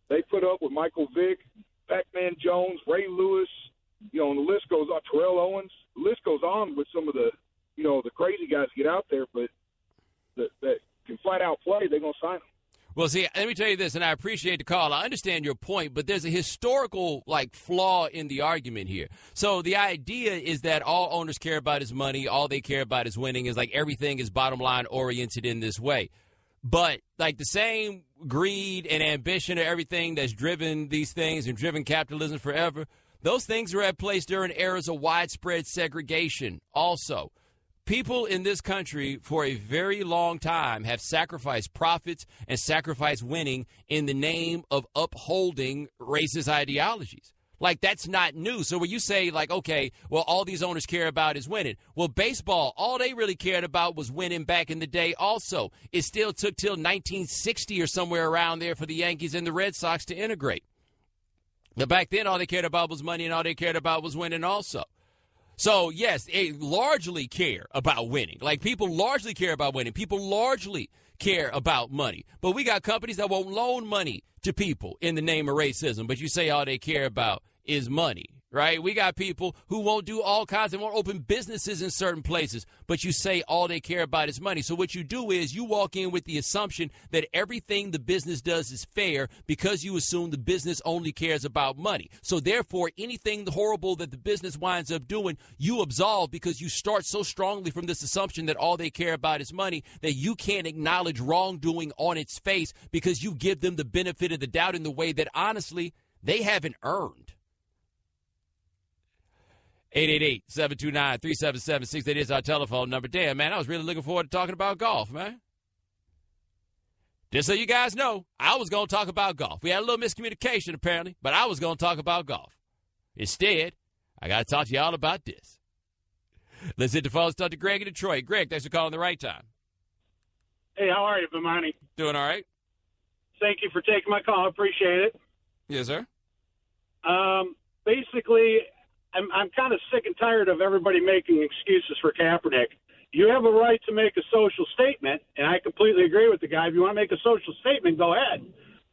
They put up with Michael Vick, Pac-Man Jones, Ray Lewis, and the list goes on, Terrell Owens. The list goes on with some of the, the crazy guys get out there, but that can flat out play, they're going to sign them. Well, see, let me tell you this, and I appreciate the call. I understand your point, but there's a historical, flaw in the argument here. So the idea is that all owners care about is money. All they care about is winning. Is everything is bottom line oriented in this way. But, the same greed and ambition of everything that's driven these things and driven capitalism forever, those things were at place during eras of widespread segregation also. People in this country for a very long time have sacrificed profits and sacrificed winning in the name of upholding racist ideologies. That's not new. So when you say, okay, well, all these owners care about is winning. Well, baseball, all they really cared about was winning back in the day also. It still took till 1960 or somewhere around there for the Yankees and the Red Sox to integrate. But back then, all they cared about was money, and all they cared about was winning also. So, yes, they largely care about winning. People largely care about winning. People largely care about money. But we got companies that won't loan money to people in the name of racism. But you say all they care about is money, right? We got people who won't do all kinds, won't open businesses in certain places. But you say all they care about is money. So what you do is you walk in with the assumption that everything the business does is fair because you assume the business only cares about money. So therefore, anything horrible that the business winds up doing, you absolve because you start so strongly from this assumption that all they care about is money that you can't acknowledge wrongdoing on its face because you give them the benefit of the doubt in the way that, honestly, they haven't earned. 888-729-3776. That is our telephone number. Damn, man, I was really looking forward to talking about golf, man. Just so you guys know, I was going to talk about golf. We had a little miscommunication, apparently, but I was going to talk about golf. Instead, I got to talk to you all about this. Let's hit the phone and talk to Greg in Detroit. Greg, thanks for calling the right time. Hey, how are you, Bomani? Doing all right. Thank you for taking my call. I appreciate it. Yes, sir. Basically, I'm kind of sick and tired of everybody making excuses for Kaepernick. You have a right to make a social statement, and I completely agree with the guy. If you want to make a social statement, go ahead.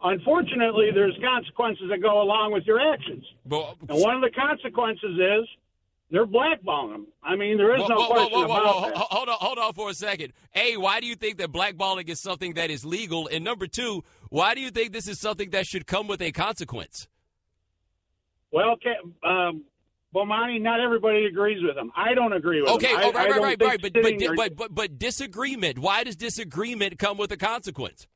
Unfortunately, there's consequences that go along with your actions. And one of the consequences is they're blackballing them. I mean, there is no question about that. Hold on for a second. A, why do you think that blackballing is something that is legal? And number two, why do you think this is something that should come with a consequence? Well, Bomani, not everybody agrees with him. I don't agree with him. Okay, right. But disagreement. Why does disagreement come with a consequence?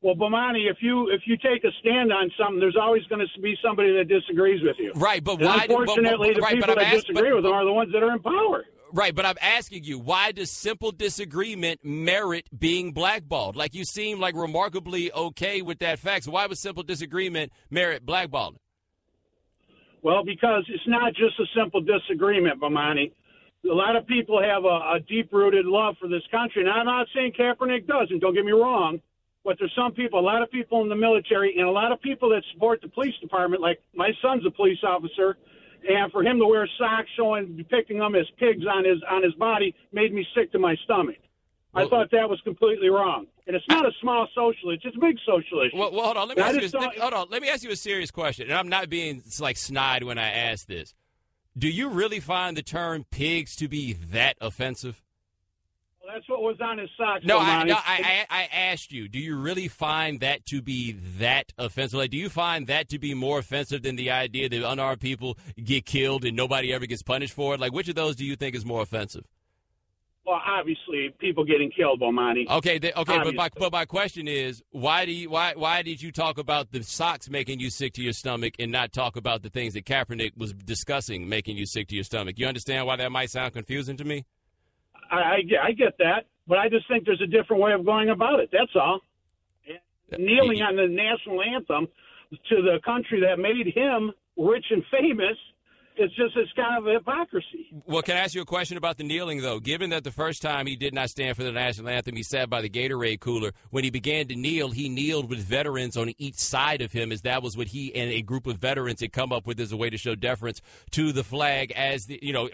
Well, Bomani, if you take a stand on something, there's always going to be somebody that disagrees with you. Right, but and why? Unfortunately, the people that disagree with them are the ones that are in power. Right, but I'm asking you, why does simple disagreement merit being blackballed? You seem remarkably okay with that fact. So why would simple disagreement merit blackballing? Well, because it's not just a simple disagreement, Bomani. A lot of people have a deep-rooted love for this country, and I'm not saying Kaepernick doesn't, don't get me wrong, but there's a lot of people in the military and a lot of people that support the police department, like my son's a police officer, and for him to wear socks depicting them as pigs on his body made me sick to my stomach. I thought that was completely wrong. And it's not a small social issue. It's a big social issue. Well, hold on. Let me ask you a serious question. And I'm not being snide when I ask this. Do you really find the term pigs to be that offensive? Well, that's what was on his socks. No, I asked you, do you really find that to be that offensive? Do you find that to be more offensive than the idea that unarmed people get killed and nobody ever gets punished for it? Which of those do you think is more offensive? Well, obviously, people getting killed, Bomani. Okay, but my question is, why did you talk about the socks making you sick to your stomach and not talk about the things that Kaepernick was discussing making you sick to your stomach? You understand why that might sound confusing to me? I get that, but I just think there's a different way of going about it. That's all. Kneeling on the national anthem to the country that made him rich and famous It's kind of a hypocrisy. Well, can I ask you a question about the kneeling, though? Given that the first time he did not stand for the national anthem, he sat by the Gatorade cooler. When he began to kneel, he kneeled with veterans on each side of him, as that was what he and a group of veterans had come up with as a way to show deference to the flag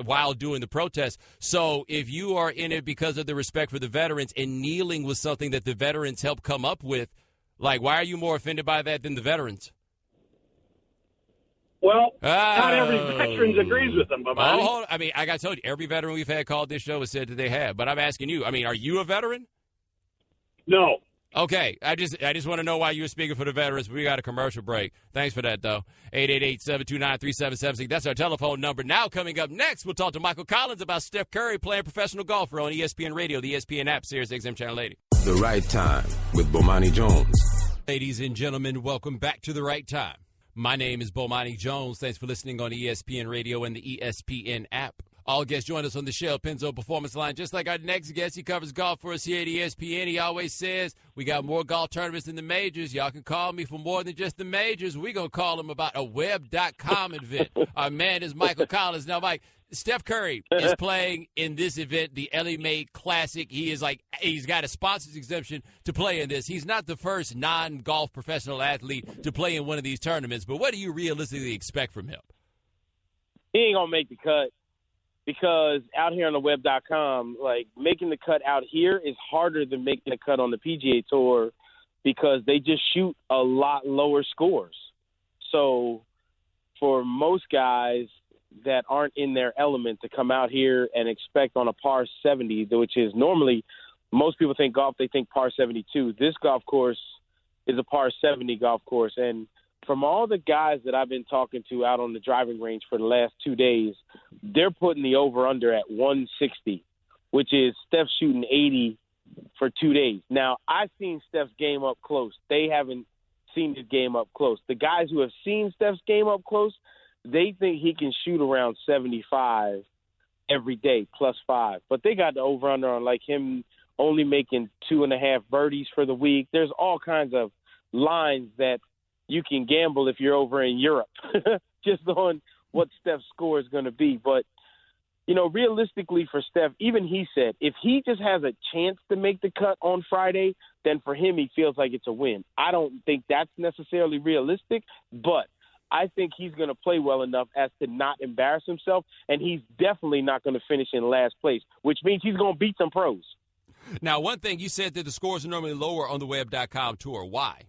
while doing the protest. So if you are in it because of the respect for the veterans and kneeling was something that the veterans helped come up with, like, why are you more offended by that than the veterans? Well, not every veteran agrees with them, but hold on. I mean, I got told you, every veteran we've had called this show has said that they have. But I'm asking you, I mean, are you a veteran? No. Okay. I just want to know why you were speaking for the veterans. We got a commercial break. Thanks for that, though. 888-729-3776. That's our telephone number. Now, coming up next, we'll talk to Michael Collins about Steph Curry playing professional golfer on ESPN Radio, the ESPN app, Sirius XM Channel 80. The Right Time with Bomani Jones. Ladies and gentlemen, welcome back to The Right Time. My name is Bomani Jones. Thanks for listening on ESPN Radio and the ESPN app. All guests join us on the Shell Pennzoil Performance Line. Just like our next guest, he covers golf for us here at ESPN. He always says, we got more golf tournaments than the majors. Y'all can call me for more than just the majors. We're going to call him about a web.com event. Our man is Michael Collins. Now, Mike, Steph Curry is playing in this event, the Ellie Mae Classic. He's got a sponsor's exemption to play in this. He's not the first non-golf professional athlete to play in one of these tournaments, but what do you realistically expect from him? He ain't going to make the cut because out here on the web.com, like, making the cut out here is harder than making the cut on the PGA Tour because they just shoot a lot lower scores. So for most guys that aren't in their element to come out here and expect on a par 70, which is normally, most people think golf, they think par 72. This golf course is a par 70 golf course. And from all the guys that I've been talking to out on the driving range for the last 2 days, they're putting the over-under at 160, which is Steph shooting 80 for 2 days. Now, I've seen Steph's game up close. They haven't seen his game up close. The guys who have seen Steph's game up close, they think he can shoot around 75 every day, +5. But they got the over-under on, like, him only making 2.5 birdies for the week. There's all kinds of lines that you can gamble if you're over in Europe just on what Steph's score is going to be. But, realistically for Steph, even he said, if he just has a chance to make the cut on Friday, then for him he feels like it's a win. I don't think that's necessarily realistic, but I think he's going to play well enough as to not embarrass himself, and he's definitely not going to finish in last place, which means he's going to beat some pros. Now, one thing, you said that the scores are normally lower on the web.com tour. Why?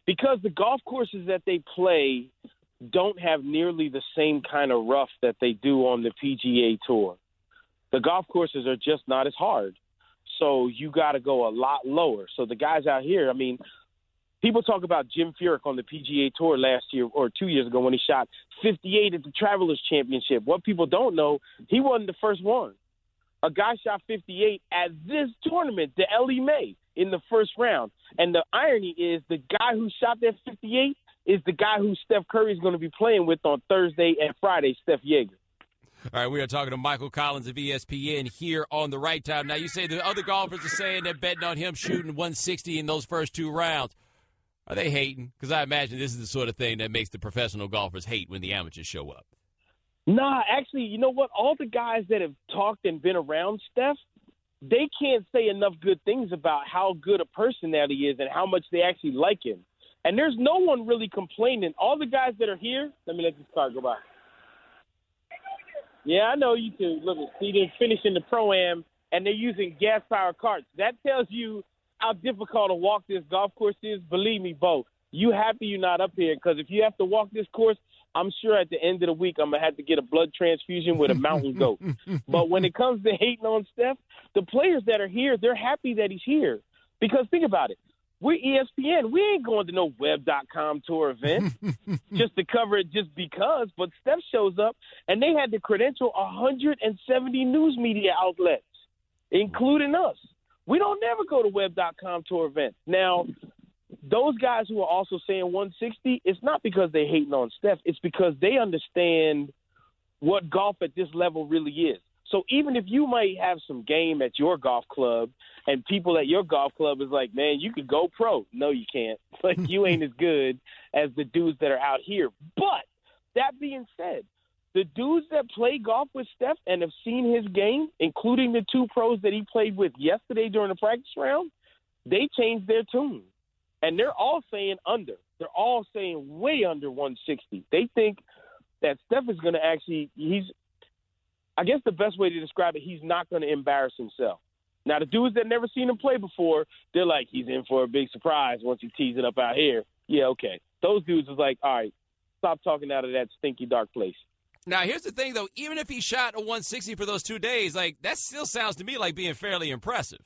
Because the golf courses that they play don't have nearly the same kind of rough that they do on the PGA Tour. The golf courses are just not as hard, so you got to go a lot lower. So the guys out here, I mean, people talk about Jim Furyk on the PGA Tour last year or 2 years ago when he shot 58 at the Travelers Championship. What people don't know, he wasn't the first one. A guy shot 58 at this tournament, the Ellie Mae, in the first round. And the irony is the guy who shot that 58 is the guy who Steph Curry is going to be playing with on Thursday and Friday, Steph Yeager. All right, we are talking to Michael Collins of ESPN here on The Right Time. Now, you say the other golfers are saying they're betting on him shooting 160 in those first 2 rounds. Are they hating? Because I imagine this is the sort of thing that makes the professional golfers hate when the amateurs show up. Nah, actually, you know what? All the guys that have talked and been around Steph, they can't say enough good things about how good a person that he is and how much they actually like him. And there's no one really complaining. All the guys that are here, let me let this car go by. Yeah, I know you too. Look, see, they're finishing the Pro-Am, and they're using gas-powered carts. That tells you how difficult to walk this golf course is. Believe me, Bo, you happy you're not up here, because if you have to walk this course, I'm sure at the end of the week I'm going to have to get a blood transfusion with a mountain goat. But when it comes to hating on Steph, the players that are here, they're happy that he's here. Because think about it. We're ESPN. We ain't going to no web.com tour event just to cover it just because. But Steph shows up, and they had to credential 170 news media outlets, including us. We don't never go to web.com tour events. Now, those guys who are also saying 160, it's not because they're hating on Steph. It's because they understand what golf at this level really is. So even if you might have some game at your golf club and people at your golf club is like, man, you could go pro. No, you can't. Like, you ain't as good as the dudes that are out here. But that being said, The dudes that play golf with Steph and have seen his game, including the 2 pros that he played with yesterday during the practice round, they changed their tune. And they're all saying under. They're all saying way under 160. They think that Steph is going to actually I guess the best way to describe it, he's not going to embarrass himself. Now, the dudes that never seen him play before, they're like, he's in for a big surprise once he tees it up out here. Yeah, okay. Those dudes is like, all right, stop talking out of that stinky, dark place. Now, here's the thing, though. Even if he shot a 160 for those 2 days, like, that still sounds to me like being fairly impressive.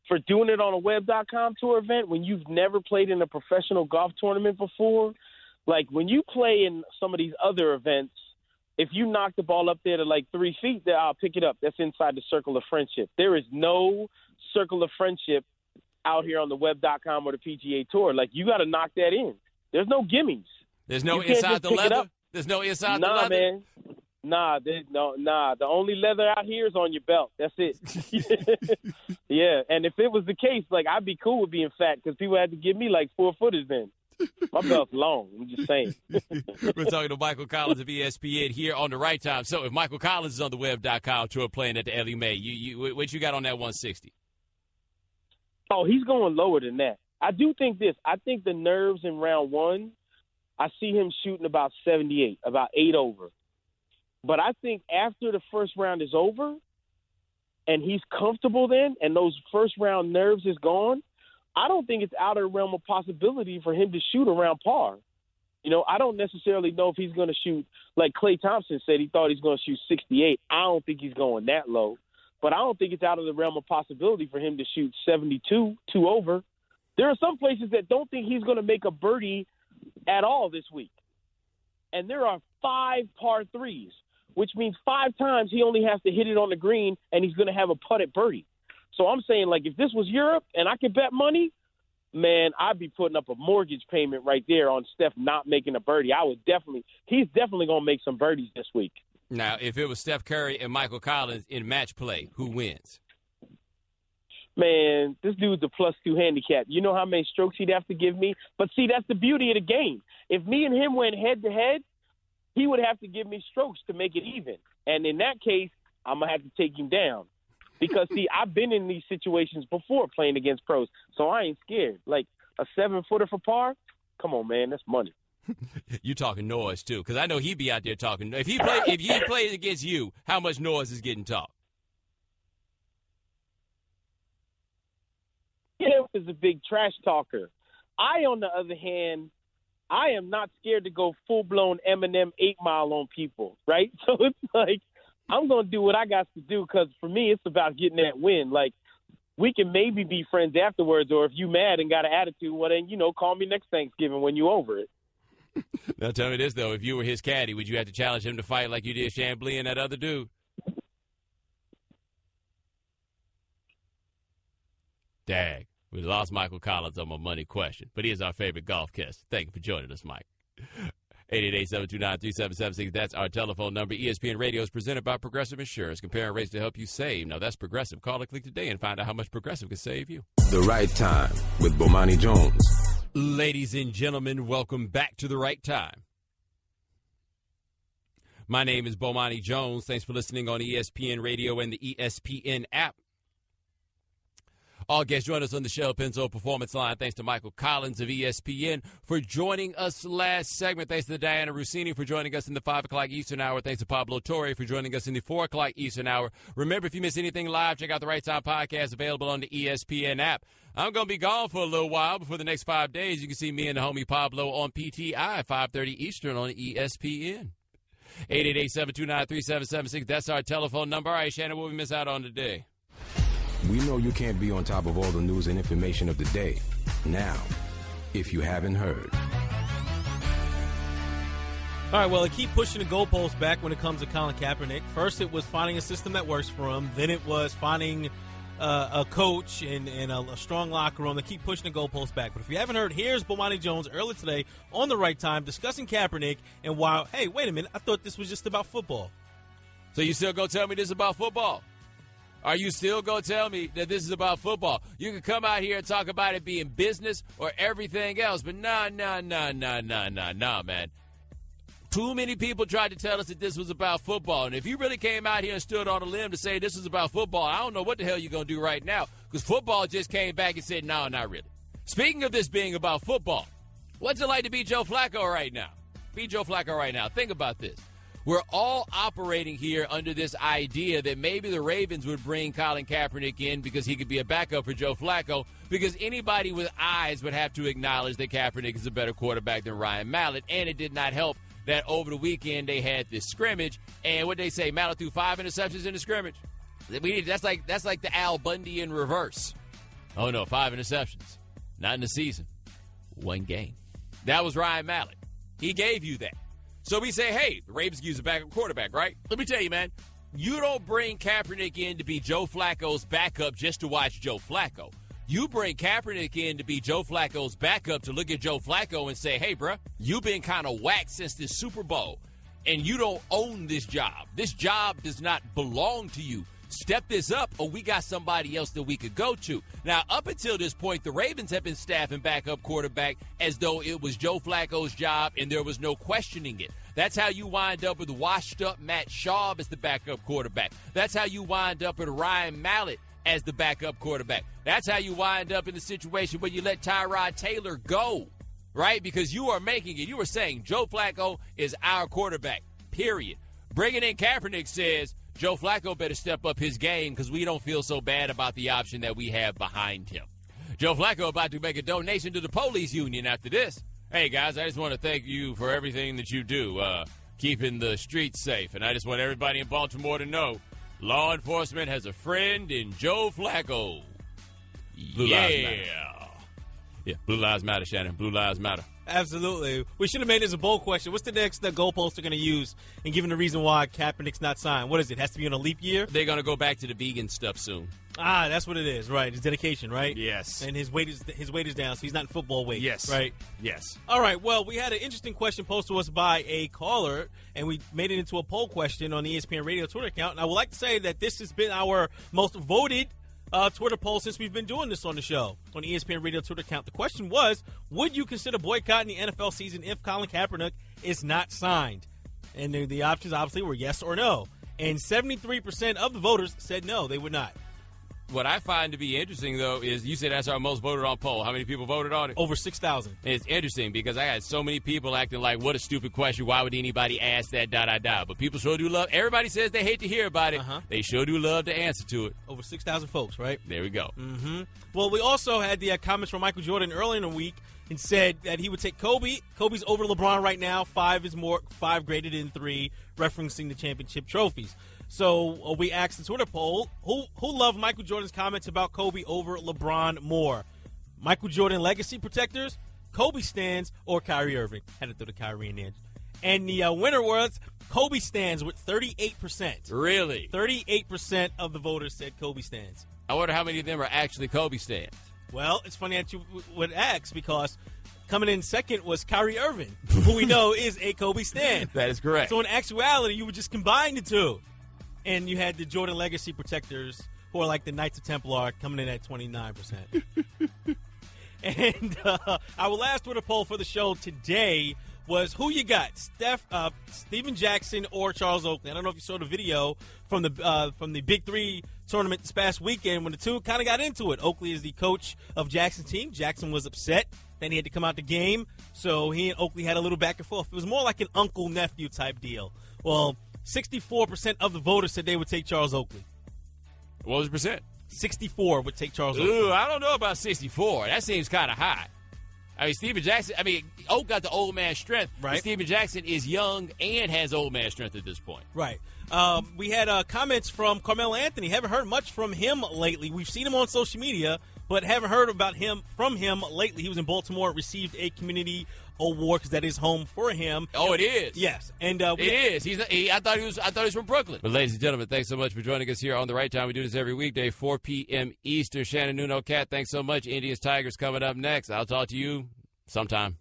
For doing it on a web.com tour event when you've never played in a professional golf tournament before, like when you play in some of these other events, if you knock the ball up there to like 3 feet, then I'll pick it up. That's inside the circle of friendship. There is no circle of friendship out here on the web.com or the PGA Tour. Like, you got to knock that in. There's no gimmies. There's no inside the leather? There's no inside the leather? Man. Nah, the only leather out here is on your belt. That's it. Yeah, and if it was the case, like, I'd be cool with being fat because people had to give me like 4 footers then. My belt's long. I'm just saying. We're talking to Michael Collins of ESPN here on the Right Time. So if Michael Collins is on the web.com tour playing at the Ellie Mae, what you got on that 160? Oh, he's going lower than that. I do think this. I think the nerves in round 1, I see him shooting about 78, about 8 over. But I think after the first round is over and he's comfortable then and those first round nerves is gone, I don't think it's out of the realm of possibility for him to shoot around par. You know, I don't necessarily know if he's going to shoot, like Klay Thompson said he thought he's going to shoot 68. I don't think he's going that low. But I don't think it's out of the realm of possibility for him to shoot 72, 2 over. There are some places that don't think he's going to make a birdie at all this week. And there are 5 par 3s, which means 5 times he only has to hit it on the green and he's going to have a putted birdie. So I'm saying, like, if this was Europe and I could bet money, man, I'd be putting up a mortgage payment right there on Steph not making a birdie. He's definitely going to make some birdies this week. Now, if it was Steph Curry and Michael Collins in match play, who wins? Man, this dude's a +2 handicap. You know how many strokes he'd have to give me? But see, that's the beauty of the game. If me and him went head-to-head, he would have to give me strokes to make it even. And in that case, I'm going to have to take him down. Because, see, I've been in these situations before playing against pros, so I ain't scared. Like, a 7-footer for par? Come on, man, that's money. You talking noise, too, because I know he'd be out there talking. If he plays against you, how much noise is getting talked? Him is a big trash talker. I, on the other hand, I am not scared to go full-blown Eminem 8 Mile on people, right? So it's like, I'm going to do what I got to do because for me, it's about getting that win. Like, we can maybe be friends afterwards, or if you mad and got an attitude, well, then, call me next Thanksgiving when you over it. Now, tell me this, though. If you were his caddy, would you have to challenge him to fight like you did Chambly and that other dude? Dag. We lost Michael Collins on my money question, but he is our favorite golf guest. Thank you for joining us, Mike. 888-729-3776. That's our telephone number. ESPN Radio is presented by Progressive Insurance. Comparing rates to help you save. Now, that's Progressive. Call or click today and find out how much Progressive can save you. The Right Time with Bomani Jones. Ladies and gentlemen, welcome back to The Right Time. My name is Bomani Jones. Thanks for listening on ESPN Radio and the ESPN app. All guests join us on the Shell Penzo Performance Line. Thanks to Michael Collins of ESPN for joining us last segment. Thanks to Dianna Russini for joining us in the 5 o'clock Eastern hour. Thanks to Pablo Torre for joining us in the 4 o'clock Eastern hour. Remember, if you miss anything live, check out the Right Time podcast available on the ESPN app. I'm going to be gone for a little while. Before the next 5 days, you can see me and the homie Pablo on PTI, 5:30 Eastern on ESPN. 888-729-3776. That's our telephone number. All right, Shannon, what we miss out on today? We know you can't be on top of all the news and information of the day. Now, if you haven't heard. All right, well, they keep pushing the goalposts back when it comes to Colin Kaepernick. First, it was finding a system that works for him. Then it was finding a coach and a strong locker room. They keep pushing the goalposts back. But if you haven't heard, here's Bomani Jones earlier today on The Right Time discussing Kaepernick and why, hey, wait a minute, I thought this was just about football. So you still going to tell me this is about football? Are you still going to tell me that this is about football? You can come out here and talk about it being business or everything else, but nah, man. Too many people tried to tell us that this was about football. And if you really came out here and stood on a limb to say this was about football, I don't know what the hell you're going to do right now, because football just came back and said, no, not really. Speaking of this being about football, what's it like to be Joe Flacco right now? Be Joe Flacco right now. Think about this. We're all operating here under this idea that maybe the Ravens would bring Colin Kaepernick in because he could be a backup for Joe Flacco, because anybody with eyes would have to acknowledge that Kaepernick is a better quarterback than Ryan Mallett, and it did not help that over the weekend they had this scrimmage, and what they say, Mallett threw 5 interceptions in the scrimmage. That's like the Al Bundy in reverse. Oh, no, 5 interceptions. Not in the season. 1 game. That was Ryan Mallett. He gave you that. So we say, hey, the Ravens use a backup quarterback, right? Let me tell you, man, you don't bring Kaepernick in to be Joe Flacco's backup just to watch Joe Flacco. You bring Kaepernick in to be Joe Flacco's backup to look at Joe Flacco and say, hey, bro, you've been kind of whacked since this Super Bowl, and you don't own this job. This job does not belong to you. Step this up, or we got somebody else that we could go to. Now, up until this point, the Ravens have been staffing backup quarterback as though it was Joe Flacco's job and there was no questioning it. That's how you wind up with washed-up Matt Schaub as the backup quarterback. That's how you wind up with Ryan Mallett as the backup quarterback. That's how you wind up in the situation where you let Tyrod Taylor go, right? Because you are making it. You are saying Joe Flacco is our quarterback, period. Bringing in Kaepernick says Joe Flacco better step up his game because we don't feel so bad about the option that we have behind him. Joe Flacco about to make a donation to the police union after this. Hey, guys, I just want to thank you for everything that you do, keeping the streets safe. And I just want everybody in Baltimore to know law enforcement has a friend in Joe Flacco. Blue Lives Matter. Yeah, Blue Lives Matter, Shannon. Blue Lives Matter. Absolutely. We should have made this a bold question. What's the next goalpost they're going to use and given the reason why Kaepernick's not signed? What is it? Has to be on a leap year? They're going to go back to the vegan stuff soon. Ah, that's what it is, right? His dedication, right? Yes. And his weight is down, so he's not in football weight. Yes. Right? Yes. All right. Well, we had an interesting question posed to us by a caller, and we made it into a poll question on the ESPN Radio Twitter account. And I would like to say that this has been our most voted Twitter poll since we've been doing this on the show, on the ESPN Radio Twitter account. The question was, would you consider boycotting the NFL season if Colin Kaepernick is not signed? And the options obviously were yes or no. And 73% of the voters said no, they would not. What I find to be interesting, though, is you said that's our most voted on poll. How many people voted on it? Over 6,000. It's interesting because I had so many people acting like, what a stupid question. Why would anybody ask that, But people sure do love. Everybody says they hate to hear about it. They sure do love to answer to it. Over 6,000 folks, right? There we go. Mm-hmm. Well, we also had the comments from Michael Jordan earlier in the week and said that he would take Kobe. Kobe's over LeBron right now. 5 greater than 3, referencing the championship trophies. So we asked the Twitter poll, who loved Michael Jordan's comments about Kobe over LeBron more? Michael Jordan legacy protectors, Kobe stans, or Kyrie Irving? Had to throw the Kyrie in there. And the winner was Kobe stans with 38%. Really? 38% of the voters said Kobe stans. I wonder how many of them are actually Kobe stans. Well, it's funny that you would ask because coming in second was Kyrie Irving, who we know is a Kobe stan. That is correct. So in actuality, you would just combine the two. And you had the Jordan legacy protectors, who are like the Knights of Templar, coming in at 29%. And our last Twitter poll for the show today was who you got, Steven Jackson or Charles Oakley. I don't know if you saw the video from the Big Three tournament this past weekend when the two kind of got into it. Oakley is the coach of Jackson's team. Jackson was upset. Then he had to come out the game. So he and Oakley had a little back and forth. It was more like an uncle-nephew type deal. Well, 64% of the voters said they would take Charles Oakley. What was the percent? 64 would take Charles Oakley. Ooh, I don't know about 64. That seems kind of high. I mean, Steven Jackson, Oak got the old man strength. Right. Steven Jackson is young and has old man strength at this point. Right. We had comments from Carmelo Anthony. Haven't heard much from him lately. We've seen him on social media, but haven't heard from him lately. He was in Baltimore, received a community award because that is home for him. Oh, it is. Yes, and it is. I thought he was from Brooklyn. But ladies and gentlemen, thanks so much for joining us here on the Right Time. We do this every weekday, 4 p.m. Eastern. Shannon Nuno, Cat. Thanks so much. Indians Tigers coming up next. I'll talk to you sometime.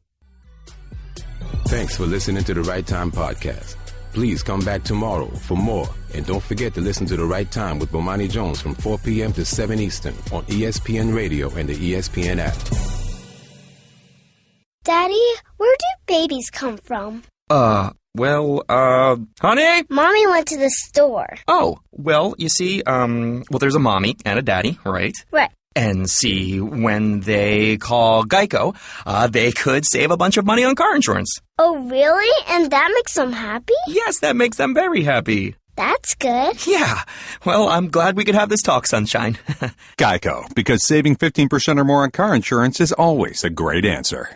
Thanks for listening to the Right Time podcast. Please come back tomorrow for more. And don't forget to listen to the Right Time with Bomani Jones from 4 p.m. to 7 Eastern on ESPN Radio and the ESPN app. Daddy, where do babies come from? Well, honey? Mommy went to the store. Oh, well, you see, there's a mommy and a daddy, right? Right. And see, when they call Geico, they could save a bunch of money on car insurance. Oh, really? And that makes them happy? Yes, that makes them very happy. That's good. Yeah. Well, I'm glad we could have this talk, Sunshine. Geico, because saving 15% or more on car insurance is always a great answer.